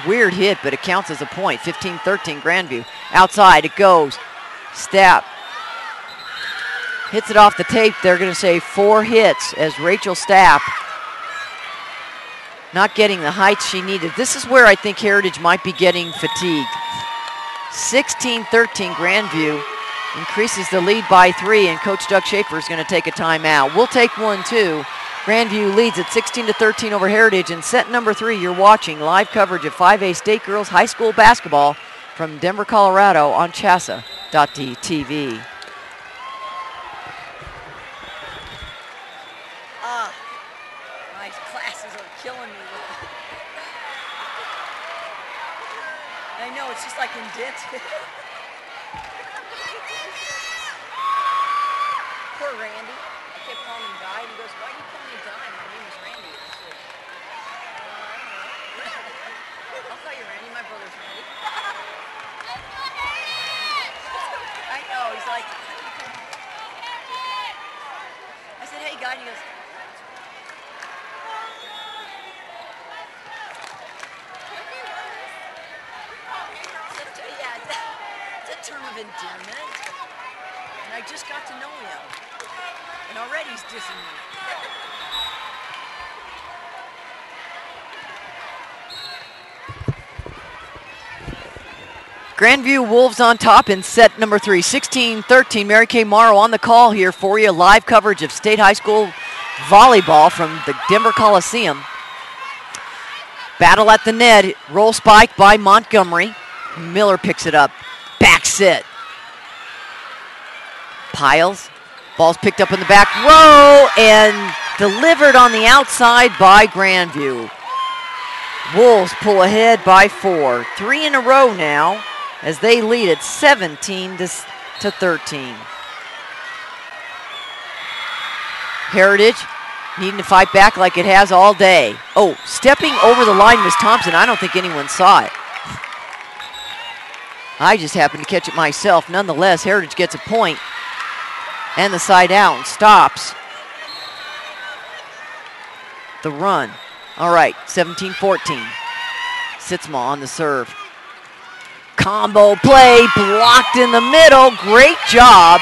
weird hit, but it counts as a point. 15-13 Grandview. Outside it goes. Stapp hits it off the tape. They're going to say 4 hits as Rachel Stapp not getting the height she needed. This is where I think Heritage might be getting fatigued. 16-13 Grandview increases the lead by 3, and Coach Doug Schaefer is going to take a timeout. We'll take one too. Grandview leads at 16-13 over Heritage. In set number 3, you're watching live coverage of 5A State Girls High School basketball from Denver, Colorado on CHSAA.tv. My classes are killing me. I know, it's just like in dance. Poor Randy. I kept calling him Guy, and he goes, "Why do you call me Guy? My name is Randy." I said, I don't know. I'll call you Randy. My brother's Randy. I know. He's like, I said, "Hey, Guy," and he goes, yeah, it's a term of endearment. And I just got to know him. And already he's dissing me. Grandview Wolves on top in set number 3. 16-13. Mary Kay Morrow on the call here for you. Live coverage of State High School volleyball from the Denver Coliseum. Battle at the net. Roll spike by Montgomery. Miller picks it up. Back set. Piles. Ball's picked up in the back row and delivered on the outside by Grandview. Wolves pull ahead by 4. 3 in a row now as they lead at 17-13. Heritage needing to fight back like it has all day. Oh, stepping over the line, Miss Thompson. I don't think anyone saw it. I just happened to catch it myself. Nonetheless, Heritage gets a point. And the side out and stops the run. All right, 17-14. Sitzma on the serve. Combo play, blocked in the middle. Great job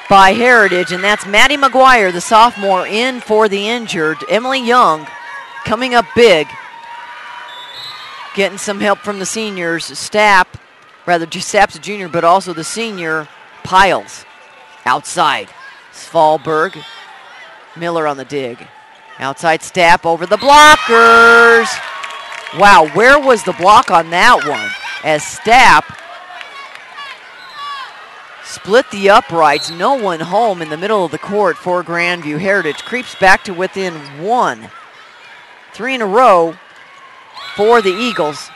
by Heritage, and that's Maddie McGuire, the sophomore, in for the injured. Emily Young coming up big. Getting some help from the seniors. Stapp's a junior, but also the senior, Piles. Outside, Svalberg. Miller on the dig. Outside Stapp over the blockers. Wow, where was the block on that one? as Stapp split the uprights. No one home in the middle of the court for Grandview. Heritage creeps back to within 1. 3 in a row for the Eagles.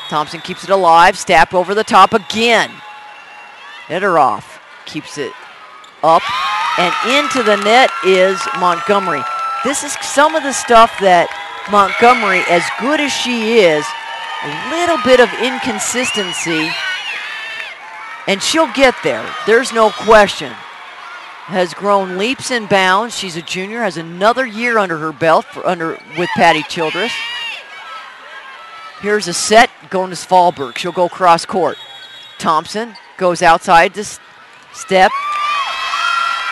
Thompson keeps it alive. Stapp over the top again. Ederoff keeps it up, and into the net is Montgomery. This is some of the stuff that Montgomery, as good as she is, a little bit of inconsistency, and she'll get there. There's no question. Has grown leaps and bounds. She's a junior, has another year under her belt with Patty Childress. Here's a set going to Svalberg. She'll go cross court. Thompson goes outside to step.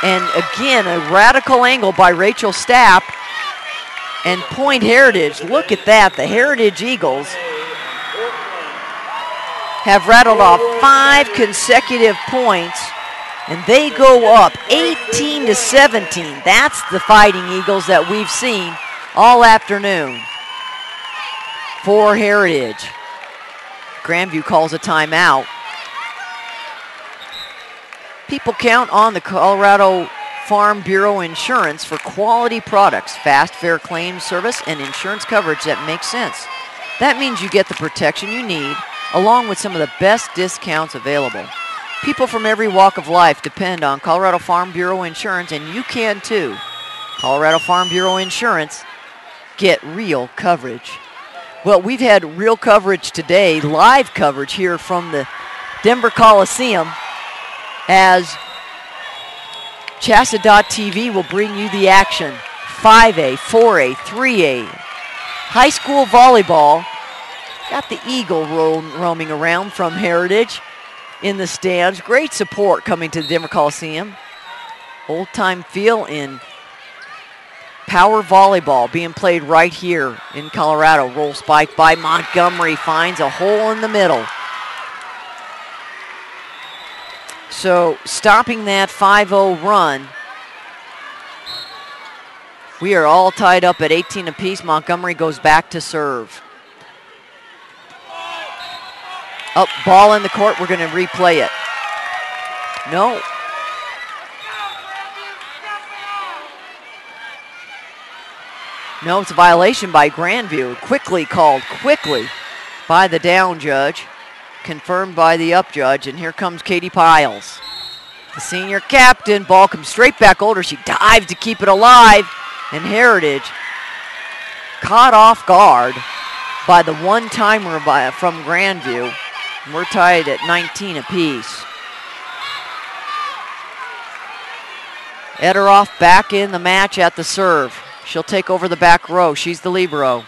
And again, a radical angle by Rachel Stapp. And point Heritage. Look at that. The Heritage Eagles have rattled off 5 consecutive points. And they go up 18-17. That's the Fighting Eagles that we've seen all afternoon for Heritage. Grandview calls a timeout. People count on the Colorado Farm Bureau Insurance for quality products, fast, fair claims service, and insurance coverage that makes sense. That means you get the protection you need, along with some of the best discounts available. People from every walk of life depend on Colorado Farm Bureau Insurance, and you can too. Colorado Farm Bureau Insurance, get real coverage. Well, we've had real coverage today, live coverage here from the Denver Coliseum, as CHSAA.tv will bring you the action. 5A, 4A, 3A, high school volleyball. Got the Eagle roaming around from Heritage in the stands. Great support coming to the Denver Coliseum. Old-time feel in power volleyball being played right here in Colorado. Roll spike by Montgomery, finds a hole in the middle. So stopping that 5-0 run. We are all tied up at 18 apiece. Montgomery goes back to serve. Up, ball in the court. We're going to replay it. No. No, it's a violation by Grandview. Quickly called, quickly by the down judge. Confirmed by the up judge, and here comes Katie Piles. The senior captain, ball comes straight back over her. She dives to keep it alive, and Heritage caught off guard by the one-timer from Grandview. We're tied at 19 apiece. Ederoff back in the match at the serve. She'll take over the back row. She's the libero.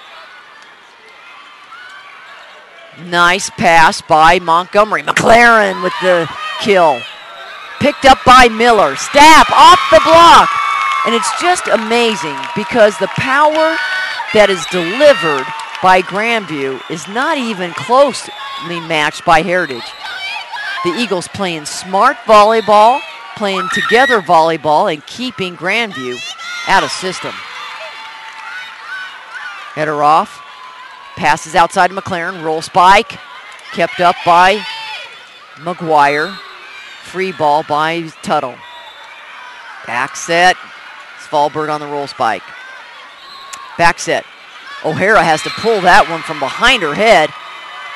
Nice pass by Montgomery. McLaren with the kill. Picked up by Miller. Stapp off the block. And it's just amazing because the power that is delivered by Grandview is not even closely matched by Heritage. The Eagles playing smart volleyball, playing together volleyball, and keeping Grandview out of system. Ederoff. Passes outside to McLaren, roll spike, kept up by McGuire. Free ball by Tuttle. Back set, Svalberg on the roll spike. Back set, O'Hara has to pull that one from behind her head.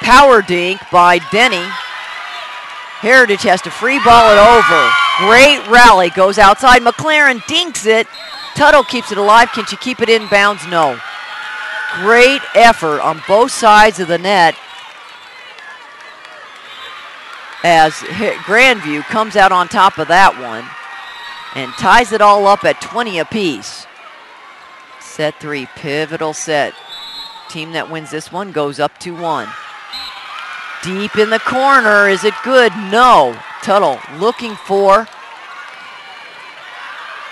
Power dink by Denny. Heritage has to free ball it over. Great rally, goes outside, McLaren dinks it. Tuttle keeps it alive, can she keep it in bounds? No. Great effort on both sides of the net as Grandview comes out on top of that one and ties it all up at 20 apiece. Set 3, pivotal set. Team that wins this one goes up 2-1. Deep in the corner, is it good? No. Tuttle looking for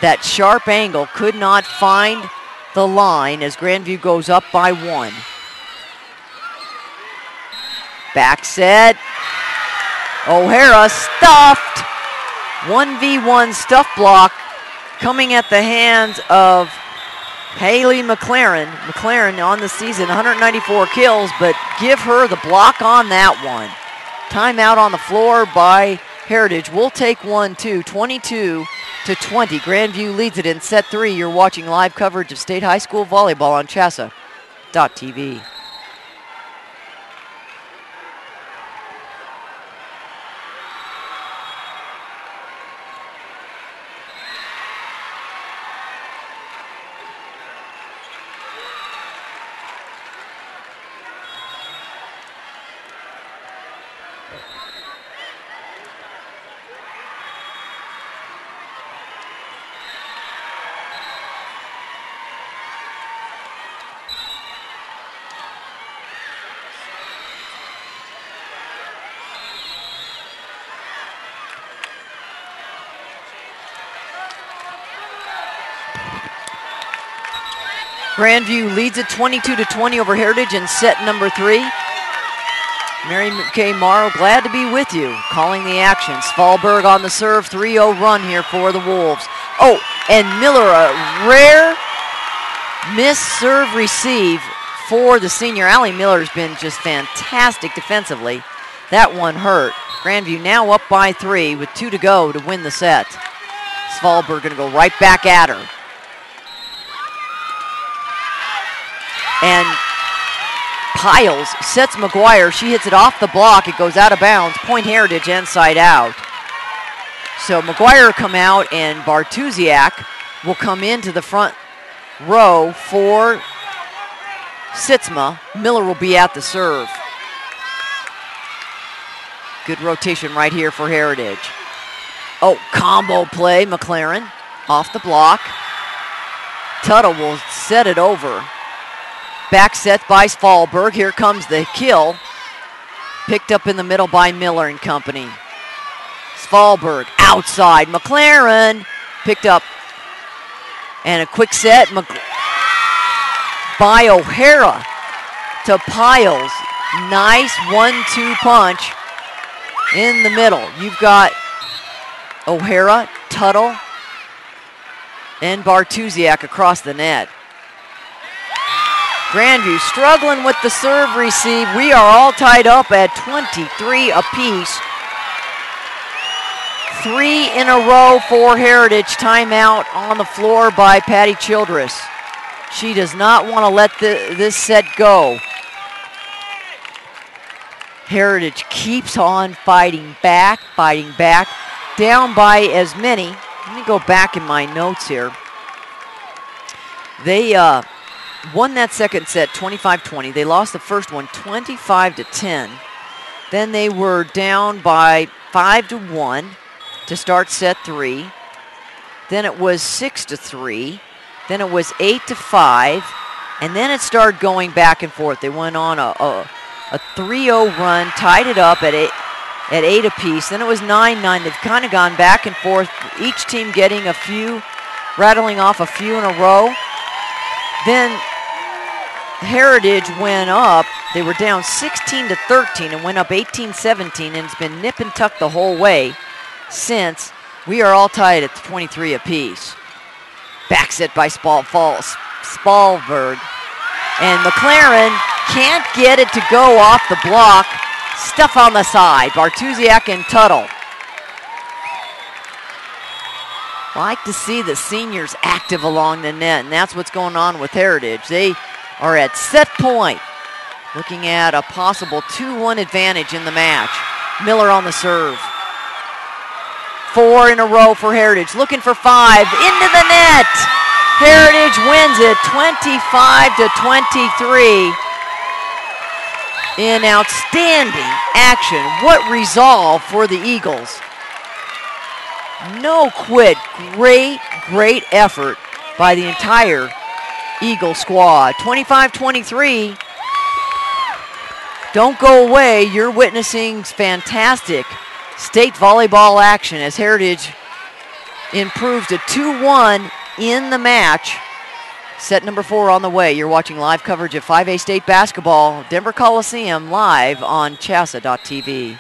that sharp angle, could not find the line as Grandview goes up by 1. Back set. O'Hara stuffed. 1v1 stuff block coming at the hands of Haley McLaren. McLaren on the season, 194 kills, but give her the block on that one. Timeout on the floor by Heritage. We'll take one, too, 22-20. Grandview leads it in set 3. You're watching live coverage of State High School volleyball on CHSAA.tv. Grandview leads it 22-20 over Heritage in set number 3. Mary Kay Morrow, glad to be with you, calling the action. Svalberg on the serve, 3-0 run here for the Wolves. Oh, and Miller, a rare miss serve receive for the senior. Allie Miller's been just fantastic defensively. That one hurt. Grandview now up by 3 with 2 to go to win the set. Svalberg gonna go right back at her. And Piles sets McGuire. She hits it off the block. It goes out of bounds. Point Heritage inside out. So McGuire come out and Bartusiak will come into the front row for Sitzma. Miller will be at the serve. Good rotation right here for Heritage. Oh, combo play. McLaren off the block. Tuttle will set it over. Back set by Svalberg. Here comes the kill. Picked up in the middle by Miller and company. Svalberg outside. McLaren picked up. And a quick set by O'Hara to Piles. Nice 1-2 punch in the middle. You've got O'Hara, Tuttle, and Bartusiak across the net. Grandview struggling with the serve receive. We are all tied up at 23 apiece. 3 in a row for Heritage. Timeout on the floor by Patty Childress. She does not want to let this set go. Heritage keeps on fighting back, down by as many. Let me go back in my notes here. They won that second set 25-20. They lost the first one 25-10. Then they were down by 5-1 to start set 3. Then it was 6-3. Then it was 8-5. And then it started going back and forth. They went on a 3-0 run, tied it up at 8 apiece. Then it was 9-9. They've kind of gone back and forth, each team getting a few, rattling off a few in a row. Then Heritage went up. They were down 16-13 and went up 18-17, and it's been nip and tuck the whole way since. We are all tied at 23 apiece. Back set by Svalberg. And McLaren can't get it to go off the block. Stuff on the side. Bartusiak and Tuttle. Like to see the seniors active along the net, and that's what's going on with Heritage. They are at set point, looking at a possible 2-1 advantage in the match. Miller on the serve. 4 in a row for Heritage, looking for 5, into the net. Heritage wins it 25-23 in outstanding action. What resolve for the Eagles. No quit. Great effort by the entire Eagle squad. 25-23. Don't go away. You're witnessing fantastic state volleyball action as Heritage improves to 2-1 in the match. Set number 4 on the way. You're watching live coverage of 5A state basketball, Denver Coliseum, live on CHSAA.tv.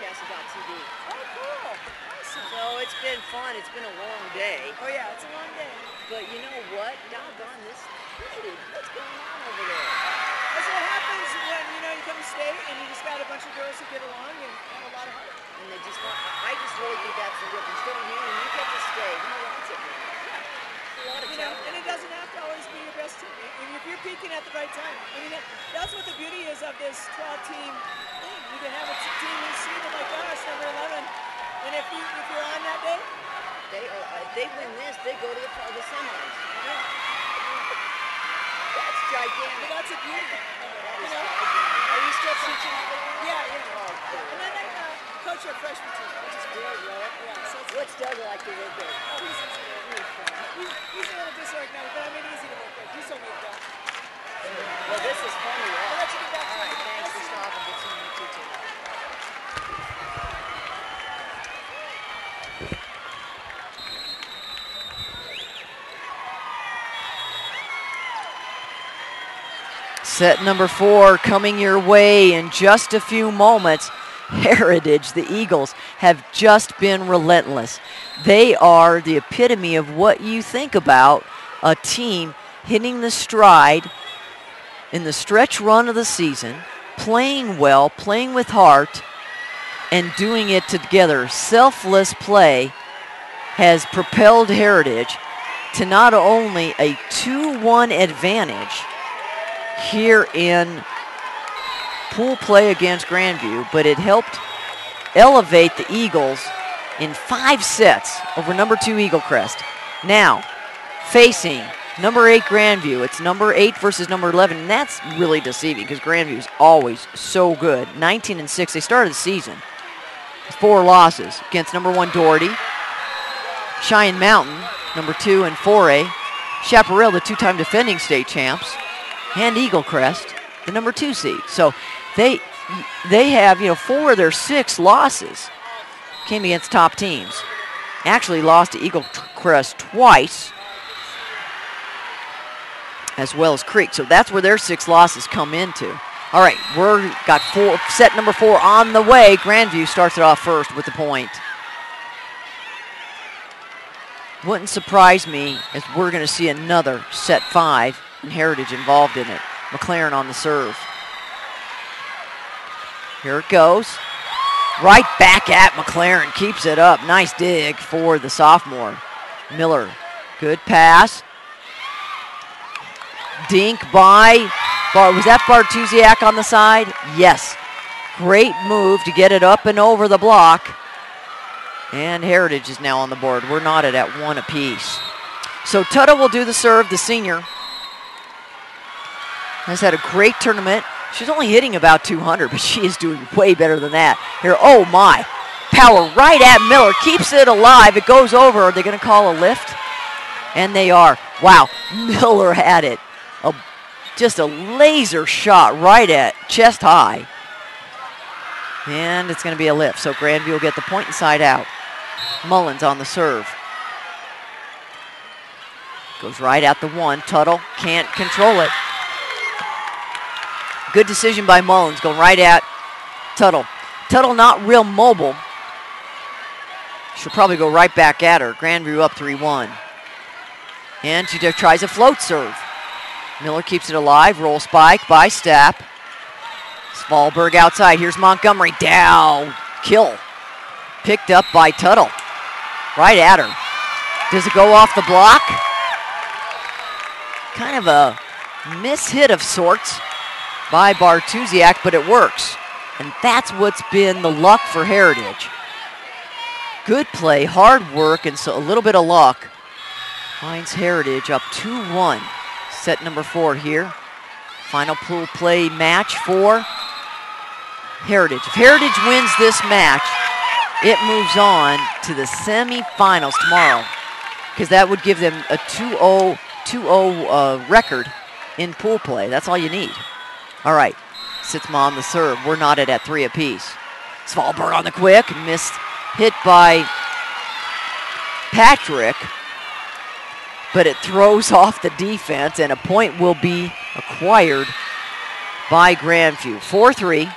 CHSAA.tv. Oh, cool. Awesome. So it's been fun. It's been a long day. Oh, yeah, it's a long day. But you know what? Doggone this. What's going on over there? That's what happens when, you come to state and you just got a bunch of girls who get along and have a lot of heart. And they just want, I just really think that's the difference. Instead of you, when you get to stay, who wants it? A lot of talent. And it doesn't have to always be your best team. I mean, if you're peaking at the right time. I mean, that's what the beauty is of this 12-team thing. You can have a team who's seeded like us, number 11, and if you're on that day, if they win this, they go to the semis. That's gigantic. but that's a beauty. That is gigantic. Are you still teaching over there? Yeah. Oh, cool. And then I coach our freshman team, which is Good, great. Lord. Yeah, so it's, What's Doug like to work with? oh, he's a little disorganized, but I mean, easy to work with. He's so neat, though. Well, this is fun to watch. I'll let you get back to All right, it. thanks for stopping. Good seeing you too. Set number 4 coming your way in just a few moments. Heritage, the Eagles, have just been relentless. They are the epitome of what you think about a team hitting the stride in the stretch run of the season, playing well, playing with heart, and doing it together. Selfless play has propelled Heritage to not only a 2-1 advantage here in pool play against Grandview, but it helped elevate the Eagles in 5 sets over number 2 Eagle Crest. Now, facing number 8 Grandview, it's number 8 versus number 11, and that's really deceiving because Grandview is always so good. 19-6, they started the season with 4 losses against number 1 Doherty, Cheyenne Mountain, number 2 and 4A, Chaparral, the 2-time defending state champs, and Eagle Crest, the number 2 seed. So they have, 4 of their 6 losses came against top teams. Actually lost to Eagle Crest twice, as well as Creek. So that's where their 6 losses come into. All right, got set number 4 on the way. Grandview starts it off first with the point. Wouldn't surprise me as we're going to see another set 5 and Heritage involved in it. McLaren on the serve. Here it goes. Right back at McLaren. Keeps it up. Nice dig for the sophomore. Miller. Good pass. Dink by, was that Bartusiak on the side? Yes. Great move to get it up and over the block. And Heritage is now on the board. We're knotted at 1 apiece. So Tuttle will do the serve, the senior. Has had a great tournament. She's only hitting about 200, but she is doing way better than that. Here, oh my. Power right at Miller. Keeps it alive. It goes over. Are they going to call a lift? And they are. Wow, Miller had it. Just a laser shot right at chest high. And it's going to be a lift. So Grandview will get the point inside out. Mullins on the serve. Goes right at the 1. Tuttle can't control it. Good decision by Mullins, going right at Tuttle. Tuttle not real mobile. She'll probably go right back at her. Grandview up 3-1. And she just tries a float serve. Miller keeps it alive. Roll spike by Stapp. Svalberg outside. Here's Montgomery. Down. Kill. Picked up by Tuttle. Right at her. Does it go off the block? Kind of a miss-hit of sorts by Bartusiak, but it works. And that's what's been the luck for Heritage. Good play, hard work, and so a little bit of luck finds Heritage up 2-1. Set number 4 here. Final pool play match for Heritage. If Heritage wins this match, it moves on to the semifinals tomorrow, because that would give them a 2-0 record in pool play. That's all you need. All right, Sitzma on the serve. We're knotted at 3 apiece. Svalberg on the quick. Missed hit by Patrick, but it throws off the defense, and a point will be acquired by Grandview. 4-3.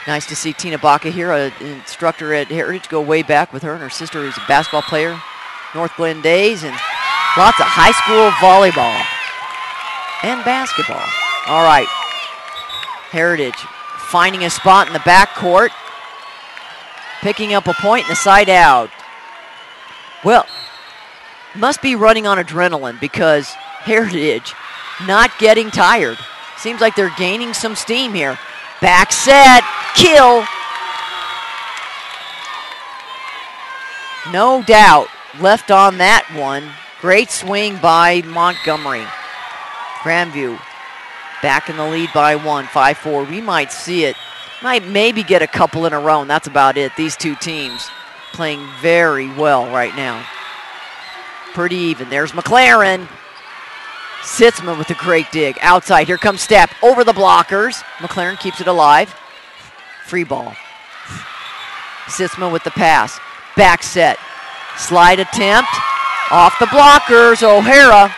Nice to see Tina Baca here, an instructor at Heritage. Go way back with her and her sister, who's a basketball player, North Glen Days, and lots of high school volleyball and basketball. All right, Heritage finding a spot in the backcourt, picking up a point and a side out. Well, must be running on adrenaline because Heritage not getting tired. Seems like they're gaining some steam here. Back set, kill. No doubt left on that one. Great swing by Montgomery. Grandview back in the lead by 1, 5-4. We might see it. Might maybe get a couple in a row, and that's about it. These two teams playing very well right now. Pretty even. There's McLaren. Sitzman with a great dig. Outside, here comes Stepp. Over the blockers. McLaren keeps it alive. Free ball. Sitzman with the pass. Back set. Slide attempt. Off the blockers. O'Hara.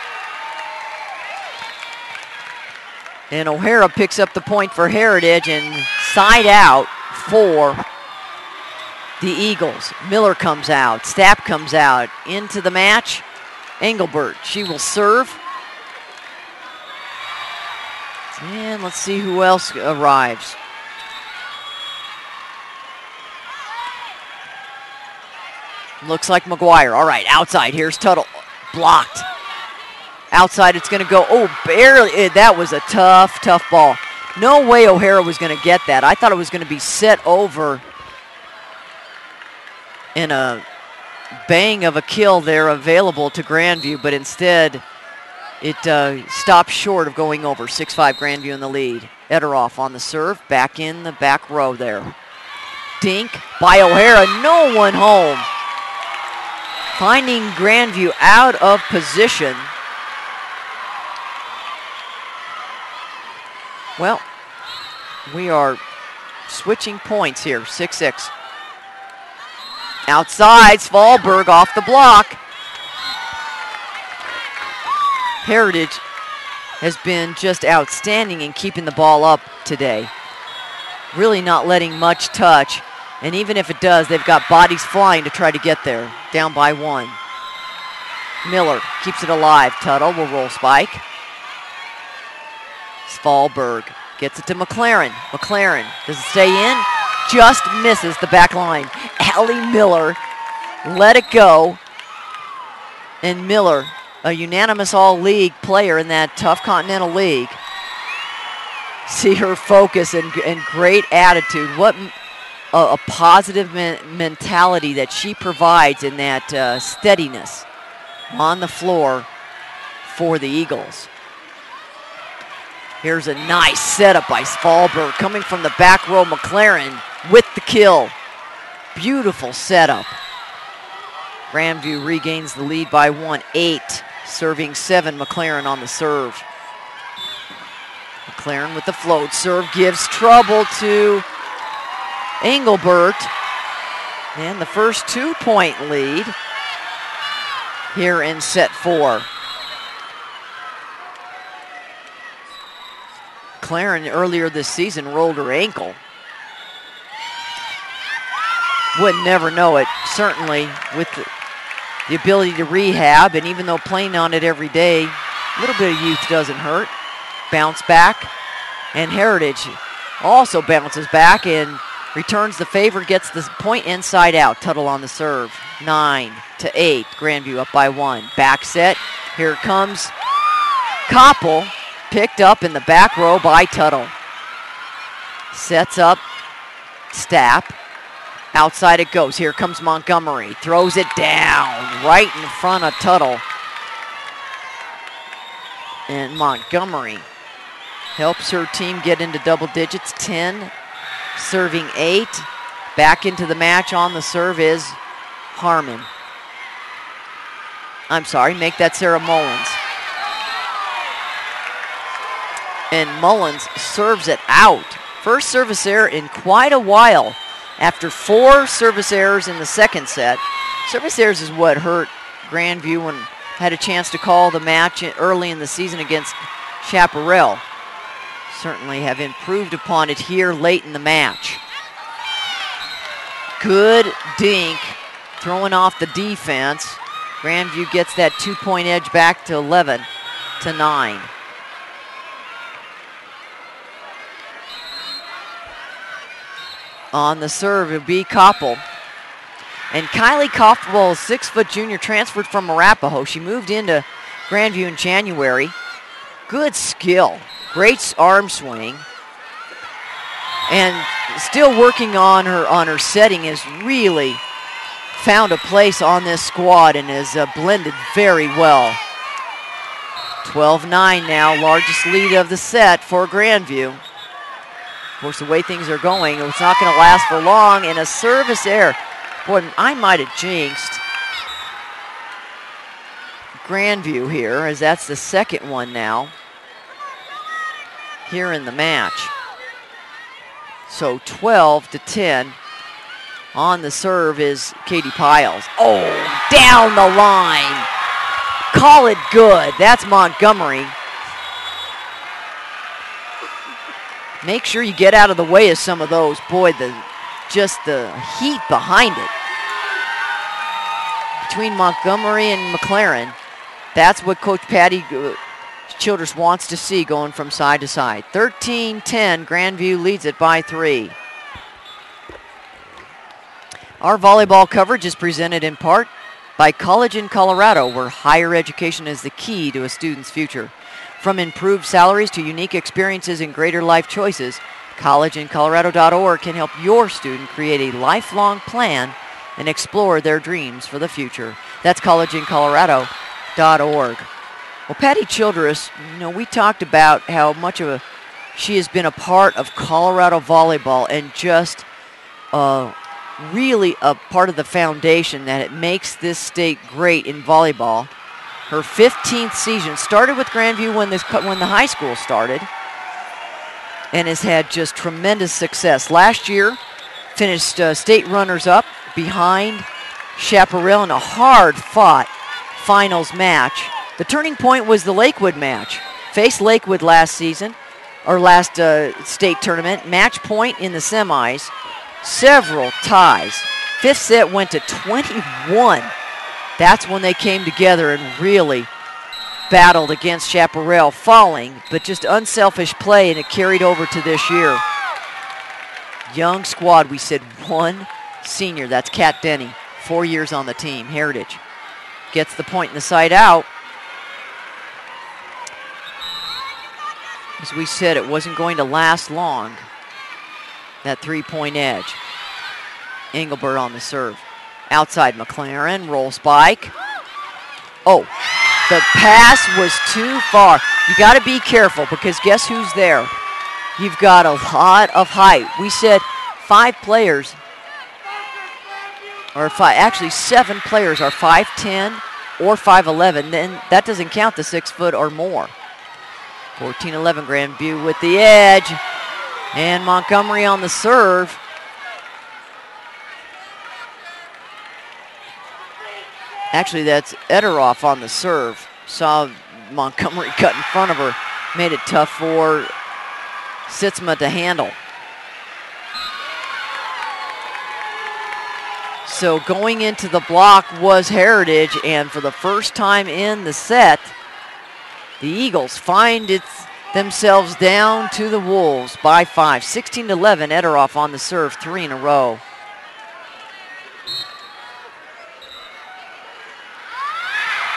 And O'Hara picks up the point for Heritage and side out for the Eagles. Miller comes out. Stapp comes out. Into the match. Engelbert. She will serve. And let's see who else arrives. Looks like McGuire. All right, outside. Here's Tuttle. Blocked. Outside, it's going to go. Oh, barely. That was a tough ball. No way O'Hara was going to get that. I thought it was going to be set over in a bang of a kill there available to Grandview, but instead it stopped short of going over. 6-5 Grandview in the lead. Ederoff on the serve, back in the back row there. Dink by O'Hara, no one home. Finding Grandview out of position. Well, we are switching points here, 6-6. Outside, Svalberg off the block. Heritage has been just outstanding in keeping the ball up today. Really not letting much touch. And even if it does, they've got bodies flying to try to get there. Down by 1. Miller keeps it alive. Tuttle will roll spike. Svalberg gets it to McLaren. McLaren, does it stay in? Just misses the back line. Allie Miller let it go. And Miller, a unanimous all-league player in that tough Continental League. See her focus and great attitude. What a positive mentality that she provides in that steadiness on the floor for the Eagles. Here's a nice setup by Svalberg coming from the back row. McLaren with the kill. Beautiful setup. Grandview regains the lead by 1, 8. Serving 7, McLaren on the serve. McLaren with the float serve gives trouble to Engelbert. And the first 2-point lead here in set 4. McLaren earlier this season rolled her ankle. Would never know it, certainly with the ability to rehab, and even though playing on it every day, a little bit of youth doesn't hurt. Bounce back, and Heritage also bounces back and returns the favor, gets the point inside out. Tuttle on the serve, 9-8, Grandview up by 1. Back set, here comes Koppel, picked up in the back row by Tuttle. Sets up Stapp. Outside it goes. Here comes Montgomery. Throws it down right in front of Tuttle. And Montgomery helps her team get into double digits. 10, serving 8. Back into the match on the serve is Harmon. I'm sorry, make that Sarah Mullins. And Mullins serves it out. First service error in quite a while. After 4 service errors in the second set. Service errors is what hurt Grandview and had a chance to call the match early in the season against Chaparral. Certainly have improved upon it here late in the match. Good dink, throwing off the defense. Grandview gets that 2-point edge back to 11-9. On the serve, it'll be Koppel. And Kylie Koppel, 6-foot junior, transferred from Arapahoe. She moved into Grandview in January. Good skill, great arm swing. And still working on her setting, has really found a place on this squad and has blended very well. 12-9 now, largest lead of the set for Grandview. Of course, the way things are going, it's not going to last for long. And a service error. Boy, I might have jinxed Grandview here, as that's the second one now here in the match. So 12-10. On the serve is Katie Piles. Oh, down the line. Call it good. That's Montgomery. Make sure you get out of the way of some of those. Boy, just the heat behind it. Between Montgomery and McLaren, that's what Coach Patty Childress wants to see going from side to side. 13-10, Grandview leads it by 3. Our volleyball coverage is presented in part by College in Colorado, where higher education is the key to a student's future. From improved salaries to unique experiences and greater life choices, collegeincolorado.org can help your student create a lifelong plan and explore their dreams for the future. That's collegeincolorado.org. Well, Patty Childress, we talked about how much of she has been a part of Colorado volleyball and just really a part of the foundation that it makes this state great in volleyball. Her 15th season started with Grandview when the high school started, and has had just tremendous success. Last year, finished state runners-up behind Chaparral in a hard-fought finals match. The turning point was the Lakewood match. Faced Lakewood last season, or last state tournament. Match point in the semis. Several ties. Fifth set went to 21. That's when they came together and really battled against Chaparral, falling, but just unselfish play, and it carried over to this year. Young squad, we said one senior, that's Kat Denny, 4 years on the team, Heritage. Gets the point in the side out. As we said, it wasn't going to last long, that 3-point edge. Engelbert on the serve. Outside McLaren, roll spike. Oh, the pass was too far. You got to be careful, because guess who's there? You've got a lot of height. We said 5 players, or actually 7 players are 5'10" or 5'11". Then that doesn't count the 6 foot or more. 14-11, Grandview with the edge. And Montgomery on the serve. Actually, that's Ederoff on the serve. Saw Montgomery cut in front of her. Made it tough for Sitzma to handle. So going into the block was Heritage, and for the first time in the set, the Eagles find themselves down to the Wolves by 5. 16-11, Ederoff on the serve, 3 in a row.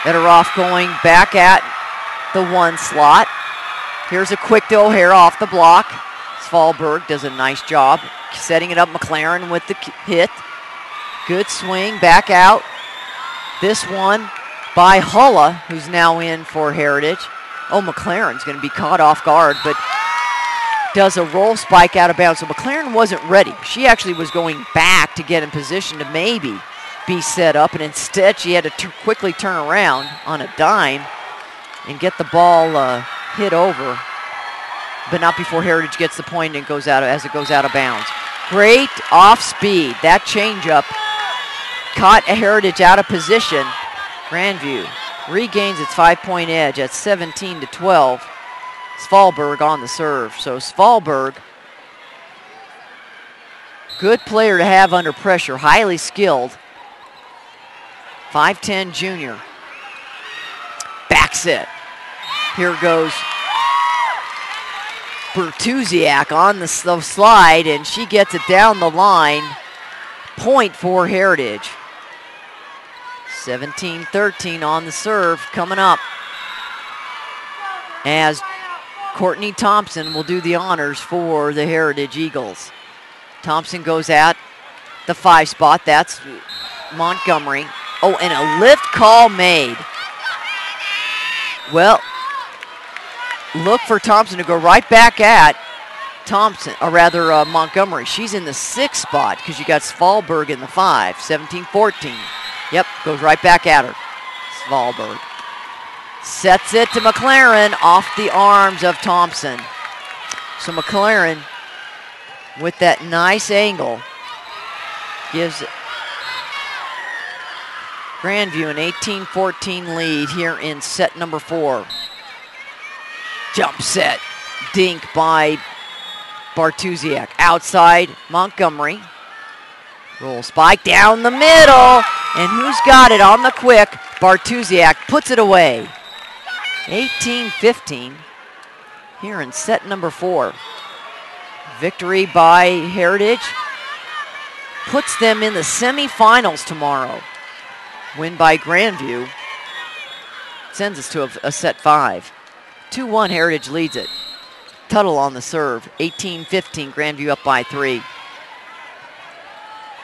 Ederoff going back at the 1 slot. Here's a quick to O'Hara off the block. Svalberg does a nice job setting it up. McLaren with the hit. Good swing, back out. This one by Hulla, who's now in for Heritage. Oh, McLaren's going to be caught off guard, but does a roll spike out of bounds. So McLaren wasn't ready. She actually was going back to get in position to maybe be set up, and instead she had to quickly turn around on a dime and get the ball hit over, but not before Heritage gets the point and goes out as it goes out of bounds. Great off speed. That changeup caught a Heritage out of position. Grandview regains its 5-point edge at 17-12. Svalberg on the serve. So Svalberg Good player to have under pressure, highly skilled. 5'10" junior. Back set. Here goes Bertuziak on the slide, and she gets it down the line. Point for Heritage. 17-13 on the serve coming up, as Courtney Thompson will do the honors for the Heritage Eagles. Thompson goes at the 5 spot. That's Montgomery. Oh, and a lift call made. Well, look for Thompson to go right back at Thompson, or rather Montgomery. She's in the 6 spot because you got Svalberg in the 5. 17-14. Yep, goes right back at her. Svalberg sets it to McLaren off the arms of Thompson. So McLaren, with that nice angle, gives Grandview an 18-14 lead here in set number 4. Jump set, dink by Bartuziak. Outside, Montgomery. Roll spike down the middle. And who's got it on the quick? Bartuziak puts it away. 18-15 here in set number 4. Victory by Heritage puts them in the semifinals tomorrow. Win by Grandview sends us to a set 5. 2-1, Heritage leads it. Tuttle on the serve. 18-15, Grandview up by 3.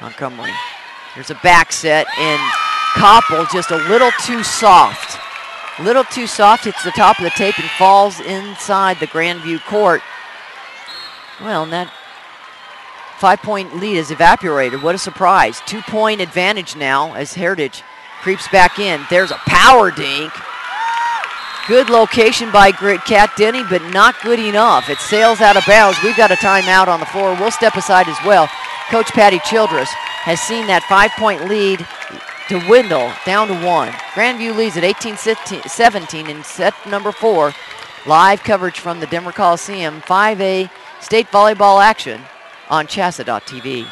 Montgomery. Here's a back set, and Koppel just a little too soft. A little too soft, hits the top of the tape and falls inside the Grandview court. Well, and that 5-point lead is evaporated. What a surprise. 2-point advantage now as Heritage creeps back in. There's a power dink. Good location by Kat Denny, but not good enough. It sails out of bounds. We've got a timeout on the floor. We'll step aside as well. Coach Patty Childress has seen that 5-point lead to dwindle down to 1. Grandview leads at 18-17 in set number 4. Live coverage from the Denver Coliseum. 5A state volleyball action on CHSAA.tv.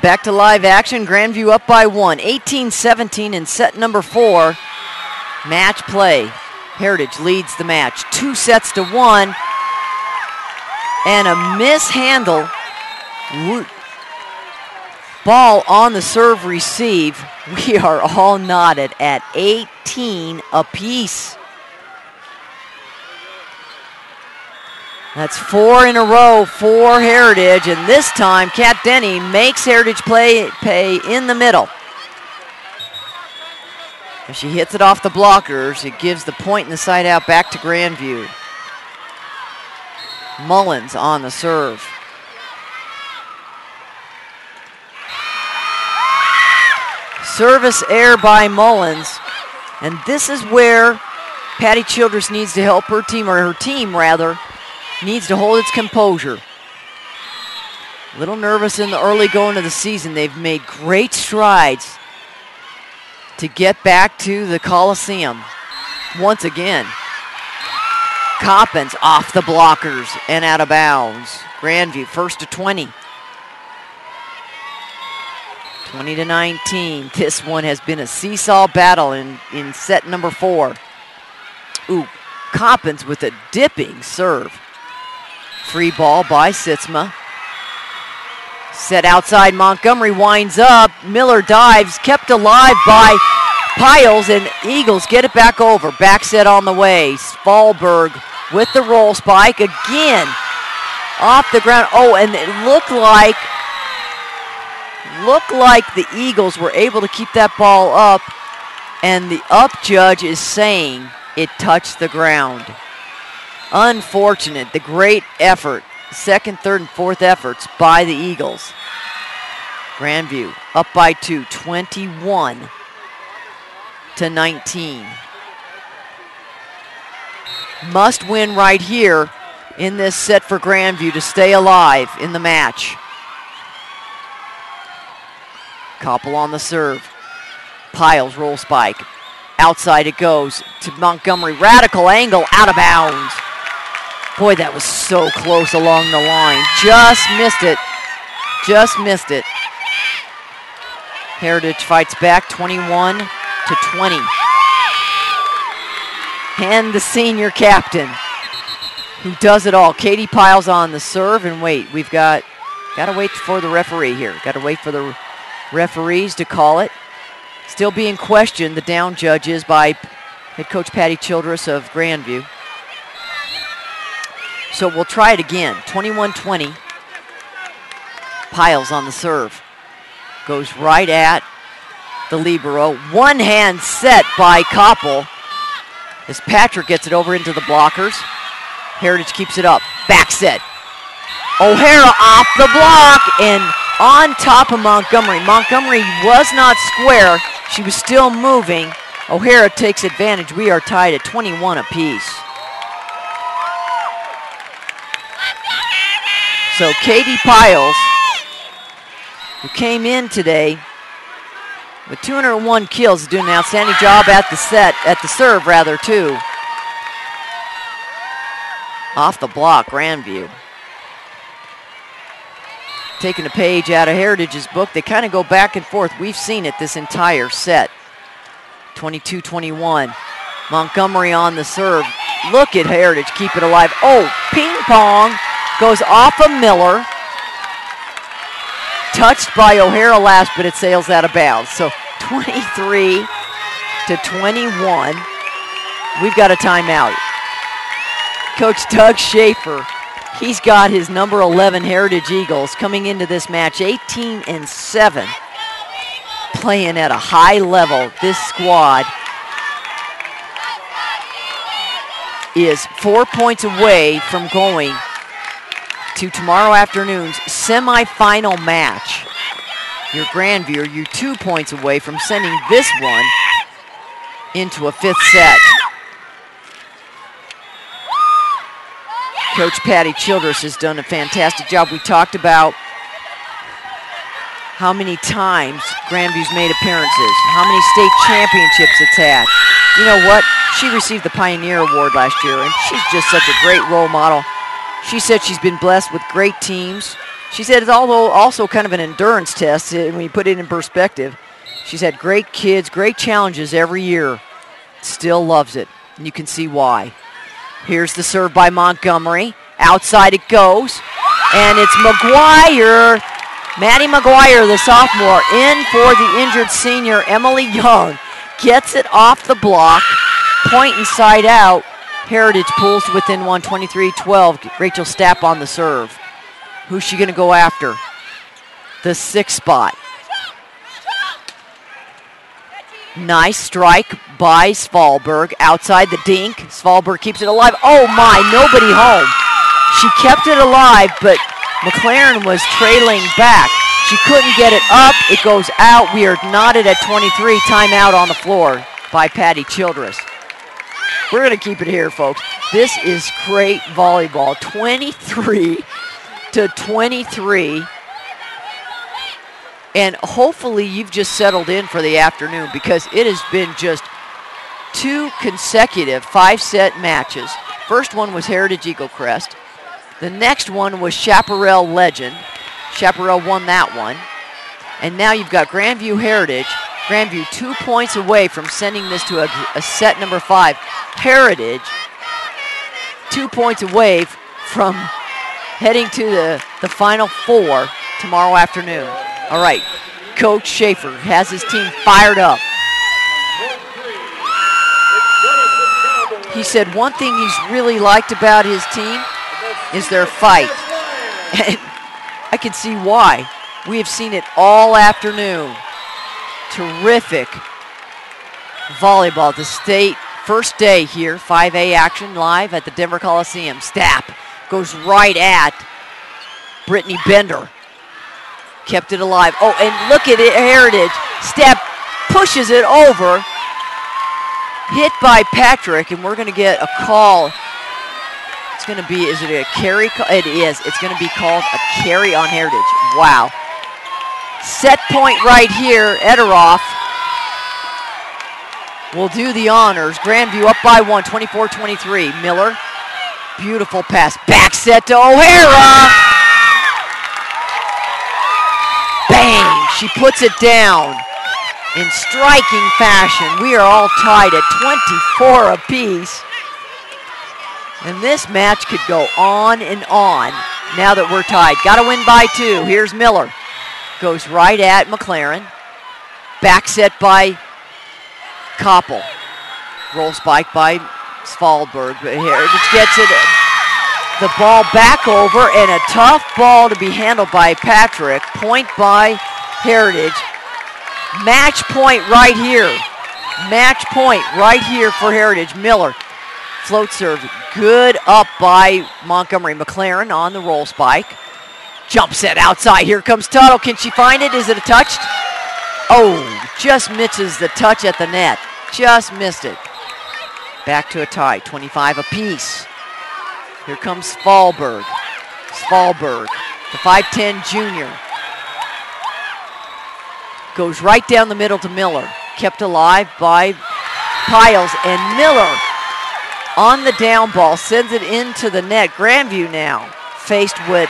Back to live action. Grandview up by 1. 18-17 in set number 4. Match play. Heritage leads the match 2-1. And a mishandle. Ball on the serve receive. We are all knotted at 18 apiece. That's 4 in a row for Heritage, and this time Kat Denny makes Heritage pay in the middle. As she hits it off the blockers, it gives the point in the side out back to Grandview. Mullins on the serve. Service error by Mullins, and this is where Patty Childress needs to help her team, or her team rather, needs to hold its composure. A little nervous in the early going of the season. They've made great strides to get back to the Coliseum once again. Coppins off the blockers and out of bounds. Grandview first to 20. 20-19. This one has been a seesaw battle in set number 4. Ooh, Coppins with a dipping serve. Free ball by Sitzma. Set outside, Montgomery winds up. Miller dives, kept alive by Piles, and Eagles get it back over. Back set on the way. Svalberg with the roll spike again. Off the ground. Oh, and it looked like the Eagles were able to keep that ball up, and the up judge is saying it touched the ground. Unfortunate. The great effort, second, third, and fourth efforts by the Eagles. Grandview up by 2, 21-19. Must win right here in this set for Grandview to stay alive in the match. Koppel on the serve. Piles roll spike. Outside it goes to Montgomery. Radical angle, out of bounds. Boy, that was so close along the line. Just missed it. Just missed it. Heritage fights back, 21-20. And the senior captain, who does it all. Katie Piles on the serve, and wait, we've got to wait for the referee here. Got to wait for the referees to call it. Still being questioned, the down judge is by head coach Patty Childress of Grandview. So we'll try it again. 21-20. Piles on the serve. Goes right at the libero. One hand set by Koppel as Patrick gets it over into the blockers. Heritage keeps it up. Back set. O'Hara off the block and on top of Montgomery. Montgomery was not square. She was still moving. O'Hara takes advantage. We are tied at 21 apiece. So Katie Piles, who came in today with 201 kills, is doing an outstanding job at the serve too. Off the block, Grandview. Taking a page out of Heritage's book. They kind of go back and forth. We've seen it this entire set. 22-21. Montgomery on the serve. Look at Heritage, keep it alive. Oh, ping pong goes off of Miller. Touched by O'Hara last, but it sails out of bounds. So 23-21. We've got a timeout. Coach Doug Schaefer, he's got his number 11 Heritage Eagles coming into this match 18-7, playing at a high level. This squad is 4 points away from going to tomorrow afternoon's semifinal match. Your Grandview, you're 2 points away from sending this one into a fifth set. Coach Patty Childress has done a fantastic job. We talked about how many times Grandview's made appearances, how many state championships it's had. You know what? She received the Pioneer Award last year, and she's just such a great role model. She said she's been blessed with great teams. She said it's also kind of an endurance test when you put it in perspective. She's had great kids, great challenges every year. Still loves it, and you can see why. Here's the serve by Montgomery. Outside it goes, and it's McGuire. Maddie McGuire, the sophomore, in for the injured senior, Emily Young. Gets it off the block, point inside out. Heritage pulls to within one, 23-12. Rachel Stapp on the serve. Who's she gonna go after? The sixth spot. Nice strike by Svalberg. Outside the dink. Svalberg keeps it alive. Oh my, nobody home. She kept it alive, but McLaren was trailing back. She couldn't get it up. It goes out. We are knotted at 23. Timeout on the floor by Patty Childress. We're going to keep it here, folks. This is great volleyball. 23-23. And hopefully you've just settled in for the afternoon, because it has been just 2 consecutive 5-set matches. First one was Heritage Eagle Crest. The next one was Chaparral Legend. Chaparral won that one. And now you've got Grandview Heritage. Grandview 2 points away from sending this to a set number 5. Heritage 2 points away from heading to the final 4 tomorrow afternoon. All right, Coach Schaefer has his team fired up. He said one thing he's really liked about his team is their fight. And I can see why. We have seen it all afternoon. Terrific volleyball. The state first day here, 5A action live at the Denver Coliseum. Stapp goes right at Brittany Bender. Kept it alive. Oh, and look at it, Heritage. Stapp pushes it over. Hit by Patrick, and we're going to get a call. It's going to be, is it a carry? It is. It's going to be called a carry on Heritage. Wow. Set point right here. Ederoff will do the honors. Grandview up by 1, 24-23. Miller, beautiful pass. Back set to O'Hara. Bang! She puts it down in striking fashion. We are all tied at 24 apiece. And this match could go on and on now that we're tied. Got to win by 2. Here's Miller. Goes right at McLaren. Back set by Koppel. Roll spike by Svalberg. But Heritage gets it. The ball back over, and a tough ball to be handled by Patrick. Point by Heritage. Match point right here. Match point right here for Heritage. Miller, float serve. Good up by Montgomery. McLaren on the roll spike. Jump set outside. Here comes Tuttle. Can she find it? Is it a touched? Oh, just misses the touch at the net. Just missed it. Back to a tie. 25 apiece. Here comes Svalberg. Svalberg, the 5'10 junior. Goes right down the middle to Miller. Kept alive by Piles, and Miller on the down ball sends it into the net. Grandview now faced with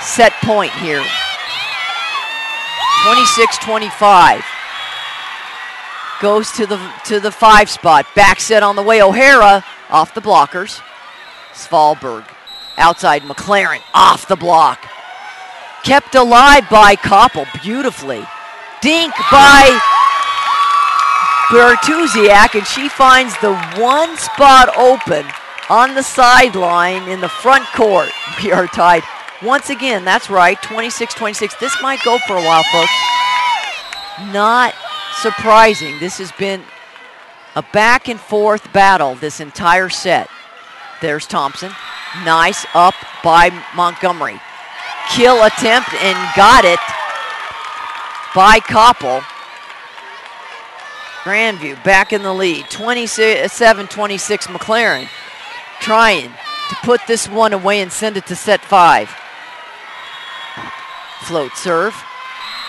set point here. 26-25. Goes to the 5 spot. Back set on the way. O'Hara off the blockers. Svalberg outside. McLaren off the block. Kept alive by Koppel beautifully. Dink by Bertuziak, and she finds the one spot open on the sideline in the front court. We are tied once again. That's right, 26-26. This might go for a while, folks. Not surprising. This has been a back and forth battle this entire set. There's Thompson. Nice up by Montgomery. Kill attempt and got it by Koppel. Grandview back in the lead. 27-26. McLaren trying to put this one away and send it to set 5. Float serve.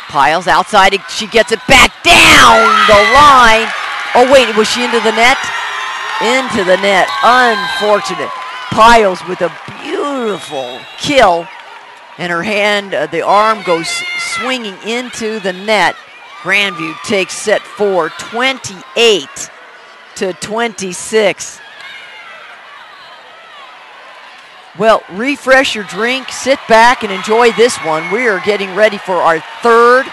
Piles outside. She gets it back down the line. Oh, wait, was she into the net? Into the net. Unfortunate. Piles with a beautiful kill. And her hand, the arm goes swinging into the net. Grandview takes set 4, 28-26. Well, refresh your drink, sit back and enjoy this one. We are getting ready for our third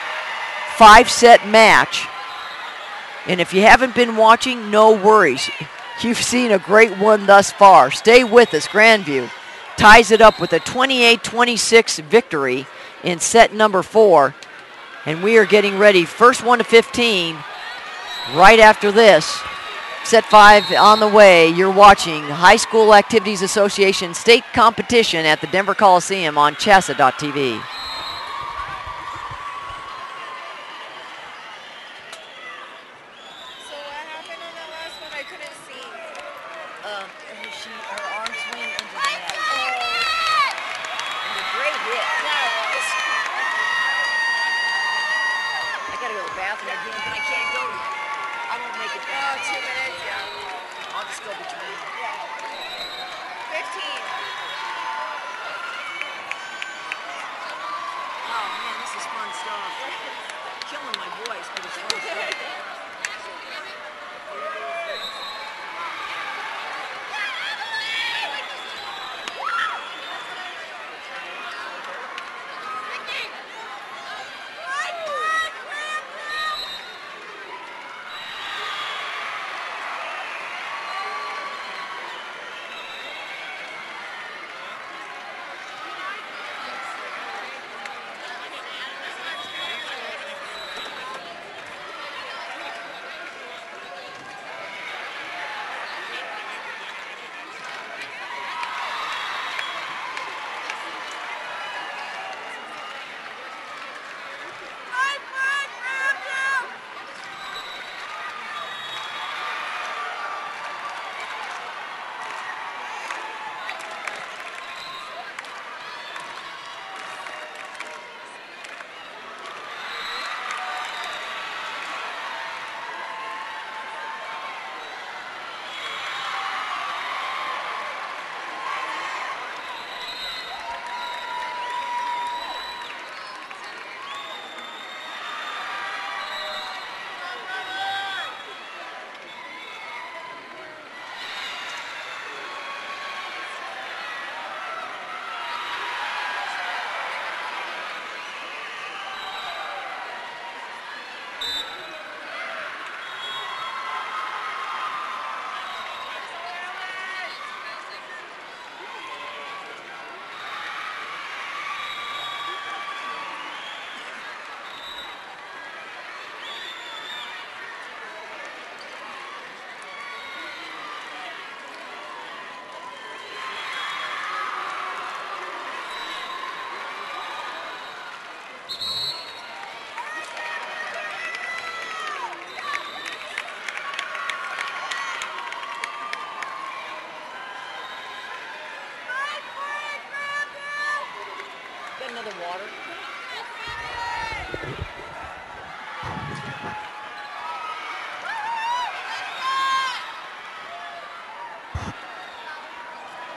5-set match. And if you haven't been watching, no worries. You've seen a great one thus far. Stay with us. Grandview ties it up with a 28-26 victory in set number 4. And we are getting ready. First 1 to 15 right after this. Set 5 on the way. You're watching High School Activities Association state competition at the Denver Coliseum on CHSAA.tv.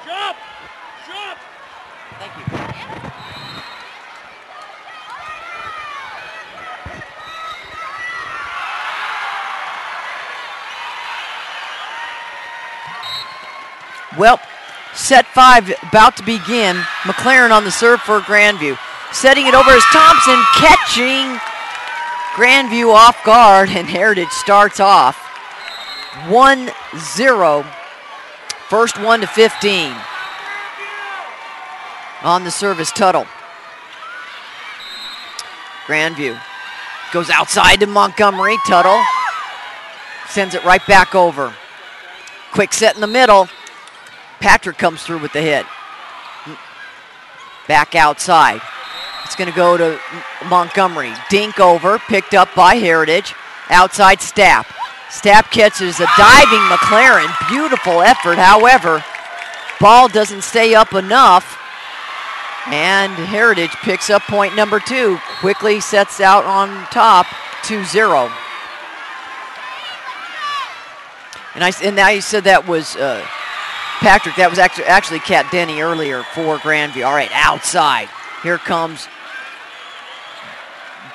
Jump! Jump! Thank you. Well, set 5 about to begin. McLaren on the serve for Grandview. Setting it over is Thompson, catching Grandview off guard, and Heritage starts off 1-0. First one to 15. On the service, Tuttle. Grandview goes outside to Montgomery. Tuttle sends it right back over. Quick set in the middle. Patrick comes through with the hit. Back outside. It's going to go to Montgomery. Dink over, picked up by Heritage. Outside Stapp. Stapp catches a diving McLaren. Beautiful effort, however, ball doesn't stay up enough. And Heritage picks up point number 2. Quickly sets out on top, 2-0. And now you said that was Patrick. That was actually Kat Denny earlier for Grandview. All right, outside. Here comes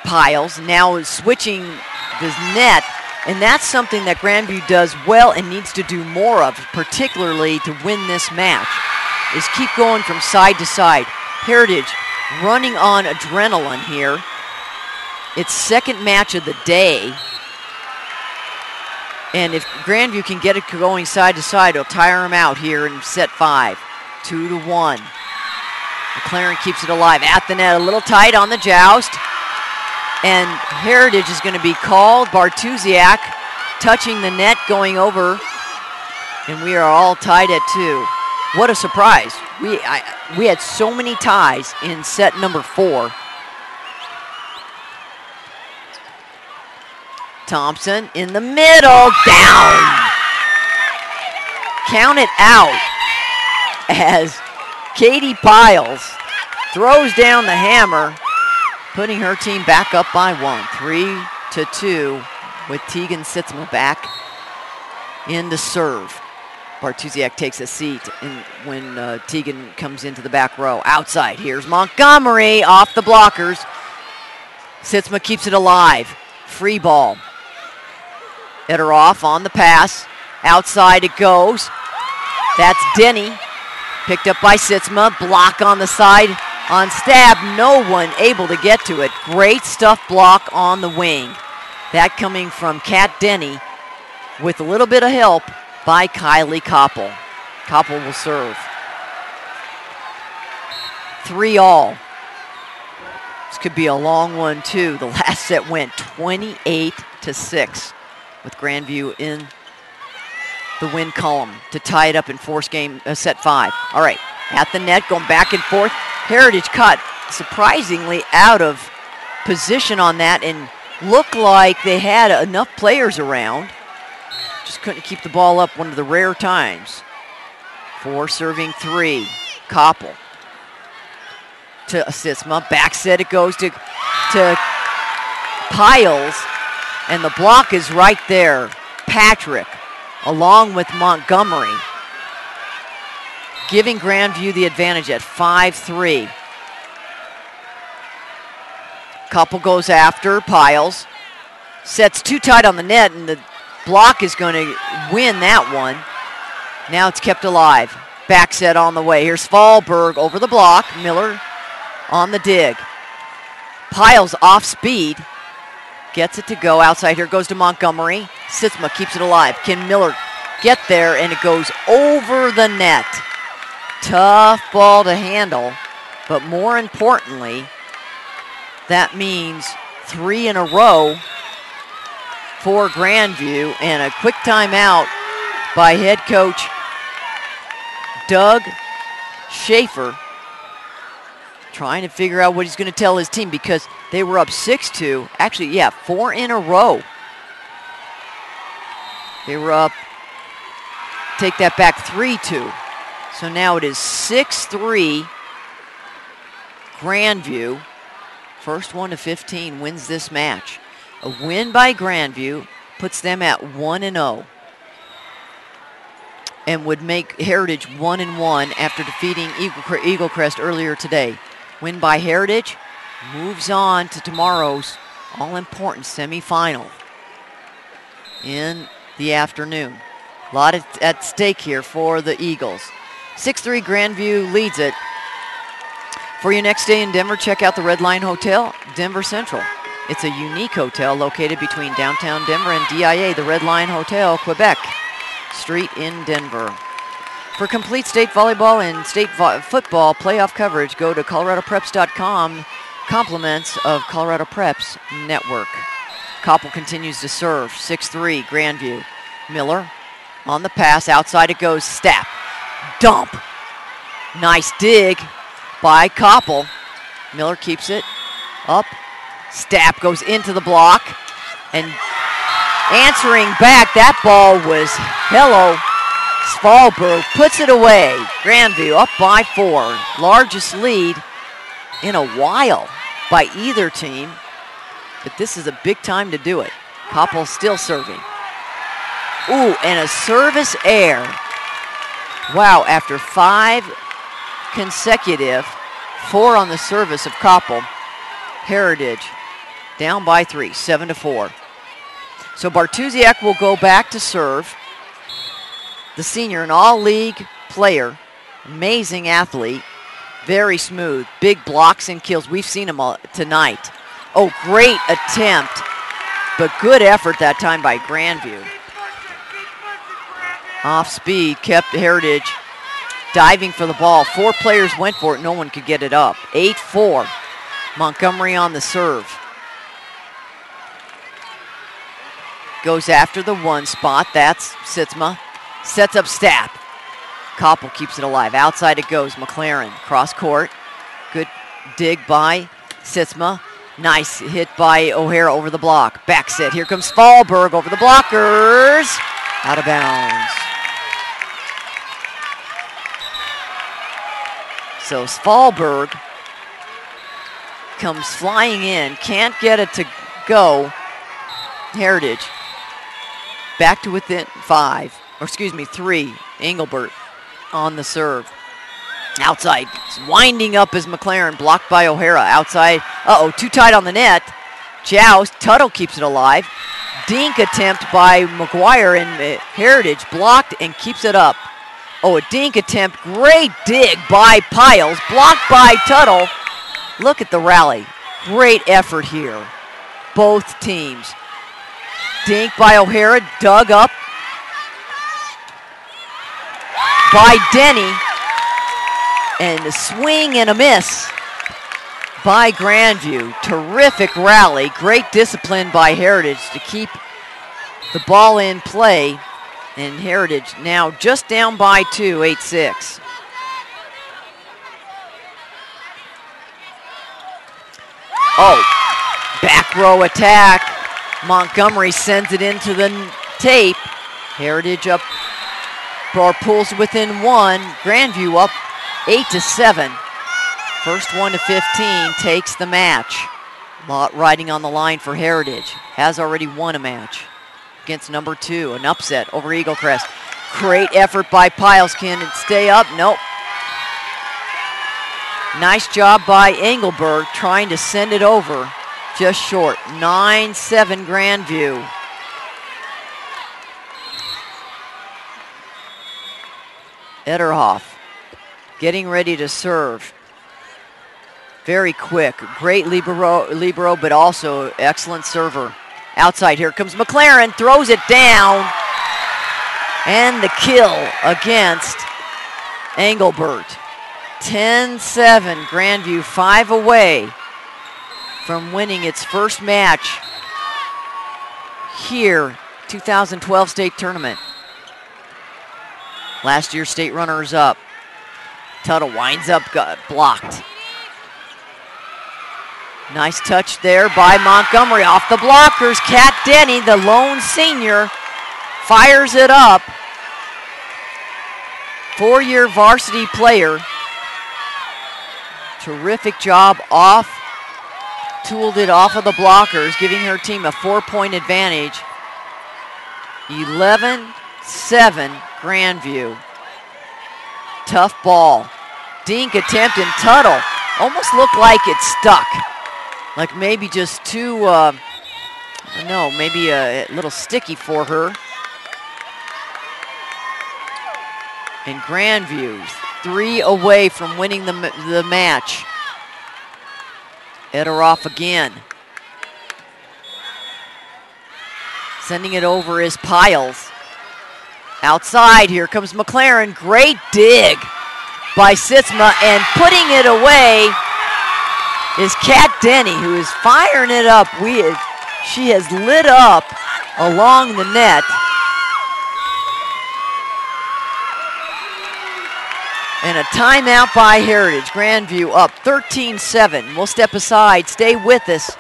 Piles. Now is switching the net. And that's something that Grandview does well and needs to do more of, particularly to win this match, is keep going from side to side. Heritage running on adrenaline here. It's second match of the day. And if Grandview can get it going side to side, it'll tire them out here in set 5. 2-1. McLaren keeps it alive at the net, a little tight on the joust. And Heritage is going to be called. Bartusiak touching the net, going over. And we are all tied at 2. What a surprise. We had so many ties in set number 4. Thompson in the middle, down. Count it out as Katie Piles throws down the hammer, putting her team back up by 1, 3-2, with Tegan Sitzma back in to serve. Bartusiak takes a seat when Tegan comes into the back row. Outside, here's Montgomery off the blockers. Sitzma keeps it alive. Free ball. Ederoff on the pass. Outside it goes. That's Denny. Picked up by Sitzma. Block on the side on Stab. No one able to get to it. Great stuff block on the wing. That coming from Kat Denny with a little bit of help by Kylie Koppel. Koppel will serve. 3-all. This could be a long one too. The last set went 28-6 with Grandview in the win column to tie it up in set 5. All right, at the net, going back and forth. Heritage caught surprisingly out of position on that and looked like they had enough players around. Just couldn't keep the ball up, one of the rare times. 4 serving 3. Koppel to Sitzma. Back set it goes to Piles. And the block is right there. Patrick along with Montgomery, giving Grandview the advantage at 5-3. Koppel goes after Piles. Sets too tight on the net, and the block is going to win that one. Now it's kept alive. Back set on the way. Here's Fallberg over the block. Miller on the dig. Piles off speed. Gets it to go outside. Here goes to Montgomery. Sitzma keeps it alive. Can Miller get there? And it goes over the net. Tough ball to handle. But more importantly, that means 3 in a row for Grandview, and a quick timeout by head coach Doug Schaefer, trying to figure out what he's going to tell his team, because they were up 6-2. Actually, yeah, 4 in a row. They were up, take that back, 3-2. So now it is 6-3 Grandview, First one to 15 wins this match. A win by Grandview puts them at 1-0 and would make Heritage 1-1 after defeating Eagle Crest earlier today. Win by Heritage moves on to tomorrow's all-important semifinal in the afternoon. A lot at stake here for the Eagles. 6-3 Grandview leads it. For your next stay in Denver, check out the Red Line Hotel, Denver Central. It's a unique hotel located between downtown Denver and DIA, the Red Line Hotel, Quebec Street in Denver. For complete state volleyball and state football playoff coverage, go to coloradopreps.com, compliments of Colorado Preps Network. Koppel continues to serve, 6-3 Grandview. Miller on the pass, outside it goes, Stapp, dump. Nice dig by Koppel. Miller keeps it up. Stapp goes into the block, and answering back, that ball was hello. Svalberg puts it away. Grandview up by 4. Largest lead in a while by either team, but this is a big time to do it. Koppel still serving. Ooh, and a service error. Wow, after 5 consecutive, 4 on the service of Koppel, Heritage down by 3, 7-4. So Bartusiak will go back to serve. The senior, an all-league player, amazing athlete, very smooth, big blocks and kills. We've seen him all tonight. Oh, great attempt, but good effort that time by Grandview. Off speed, kept Heritage diving for the ball. 4 players went for it, no one could get it up. 8-4, Montgomery on the serve. Goes after the 1 spot, that's Sitzma. Sets up Stapp. Koppel keeps it alive. Outside it goes. McLaren cross court. Good dig by Sitzma. Nice hit by O'Hara over the block. Back set. Here comes Svalberg over the blockers. Out of bounds. So Svalberg comes flying in. Can't get it to go. Heritage back to within 5. Or excuse me, 3. Engelbert on the serve. Outside, winding up as McLaren, blocked by O'Hara. Outside, too tight on the net. Joust, Tuttle keeps it alive. Dink attempt by McGuire, and Heritage blocked and keeps it up. Oh, a dink attempt, great dig by Piles, blocked by Tuttle. Look at the rally, great effort here, both teams. Dink by O'Hara, dug up by Denny, and a swing and a miss by Grandview. Terrific rally, great discipline by Heritage to keep the ball in play, and Heritage now just down by 2, 8-6. Oh, back row attack. Montgomery sends it into the tape. Heritage up, or pulls within 1. Grandview up 8-7. First 1 to 15 takes the match. Lot riding on the line for Heritage. Has already won a match against number 2. An upset over Eagle Crest. Great effort by Piles. Can it stay up? Nope. Nice job by Engelberg trying to send it over. Just short. 9-7 Grandview. Ederhoff getting ready to serve. Very quick. Great libero, but also excellent server. Outside, here comes McLaren, throws it down. And the kill against Engelbert. 10-7, Grandview 5 away from winning its first match here, 2012 state tournament. Last year's state runners up. Tuttle winds up, got blocked. Nice touch there by Montgomery off the blockers. Kat Denny, the lone senior, fires it up. 4-year varsity player. Terrific job off tooled it off of the blockers, giving her team a 4-point advantage. 11-7 Grandview. Tough ball. Dink attempt and Tuttle. Almost looked like it stuck. Like maybe just too, no, maybe a little sticky for her. And Grandview, 3 away from winning the match. Ederoff again. Sending it over is Piles. Outside, here comes McLaren. Great dig by Sitzma, and putting it away is Kat Denny, who is firing it up. She has lit up along the net. And a timeout by Heritage. Grandview up 13-7. We'll step aside. Stay with us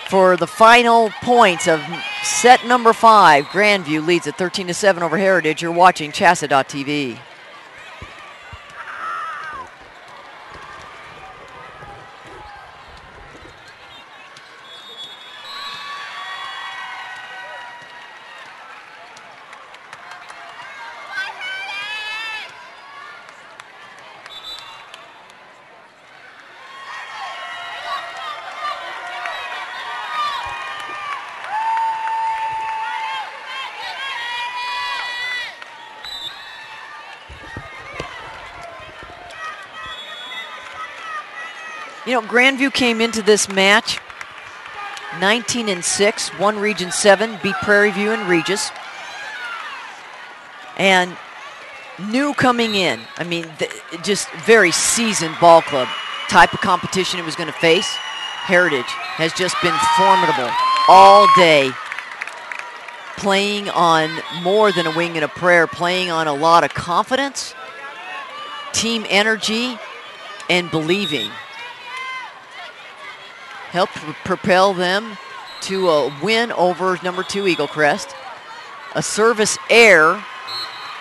for the final points of set number 5. Grandview leads at 13-7 over Heritage. You're watching CHSAA.tv. You know, Grandview came into this match 19-6, won Region 7, beat Prairie View and Regis. And new coming in, I mean, just very seasoned ball club. Type of competition it was going to face. Heritage has just been formidable all day, playing on more than a wing and a prayer, playing on a lot of confidence, team energy, and believing. Helped propel them to a win over number 2 Eagle Crest. A service error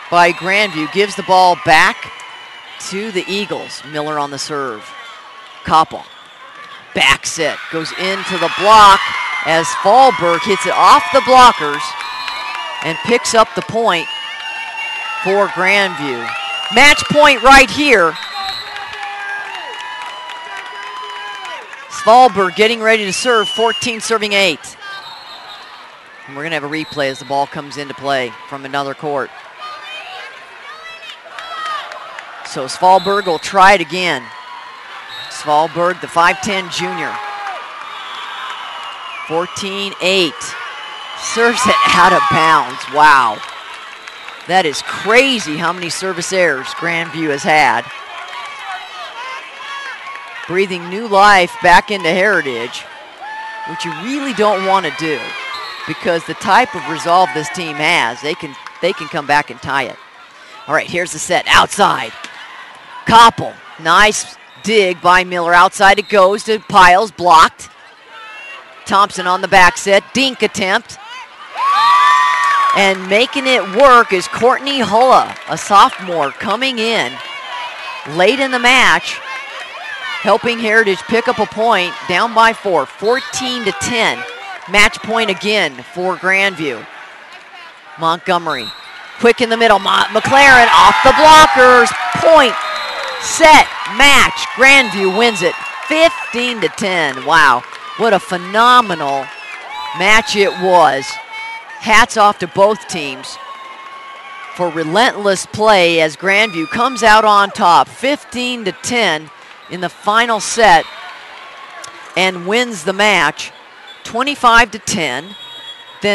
by Grandview gives the ball back to the Eagles. Miller on the serve. Koppel, back set, goes into the block as Fallberg hits it off the blockers and picks up the point for Grandview. Match point right here. Svalberg getting ready to serve, 14 serving 8. And we're going to have a replay as the ball comes into play from another court. So Svalberg will try it again. Svalberg, the 5'10 junior. 14-8. Serves it out of bounds. Wow. That is crazy how many service errors Grandview has had. Breathing new life back into Heritage, which you really don't want to do because the type of resolve this team has, they can come back and tie it. All right, here's the set outside. Koppel, nice dig by Miller. Outside it goes to Piles, blocked. Thompson on the back set, dink attempt. And making it work is Courtney Hulla, a sophomore coming in late in the match, helping Heritage pick up a point, down by 4, 14-10. Match point again for Grandview. Montgomery, quick in the middle. McLaren off the blockers. Point, set, match. Grandview wins it 15-10. Wow, what a phenomenal match it was. Hats off to both teams for relentless play as Grandview comes out on top 15-10 in the final set and wins the match 25-10.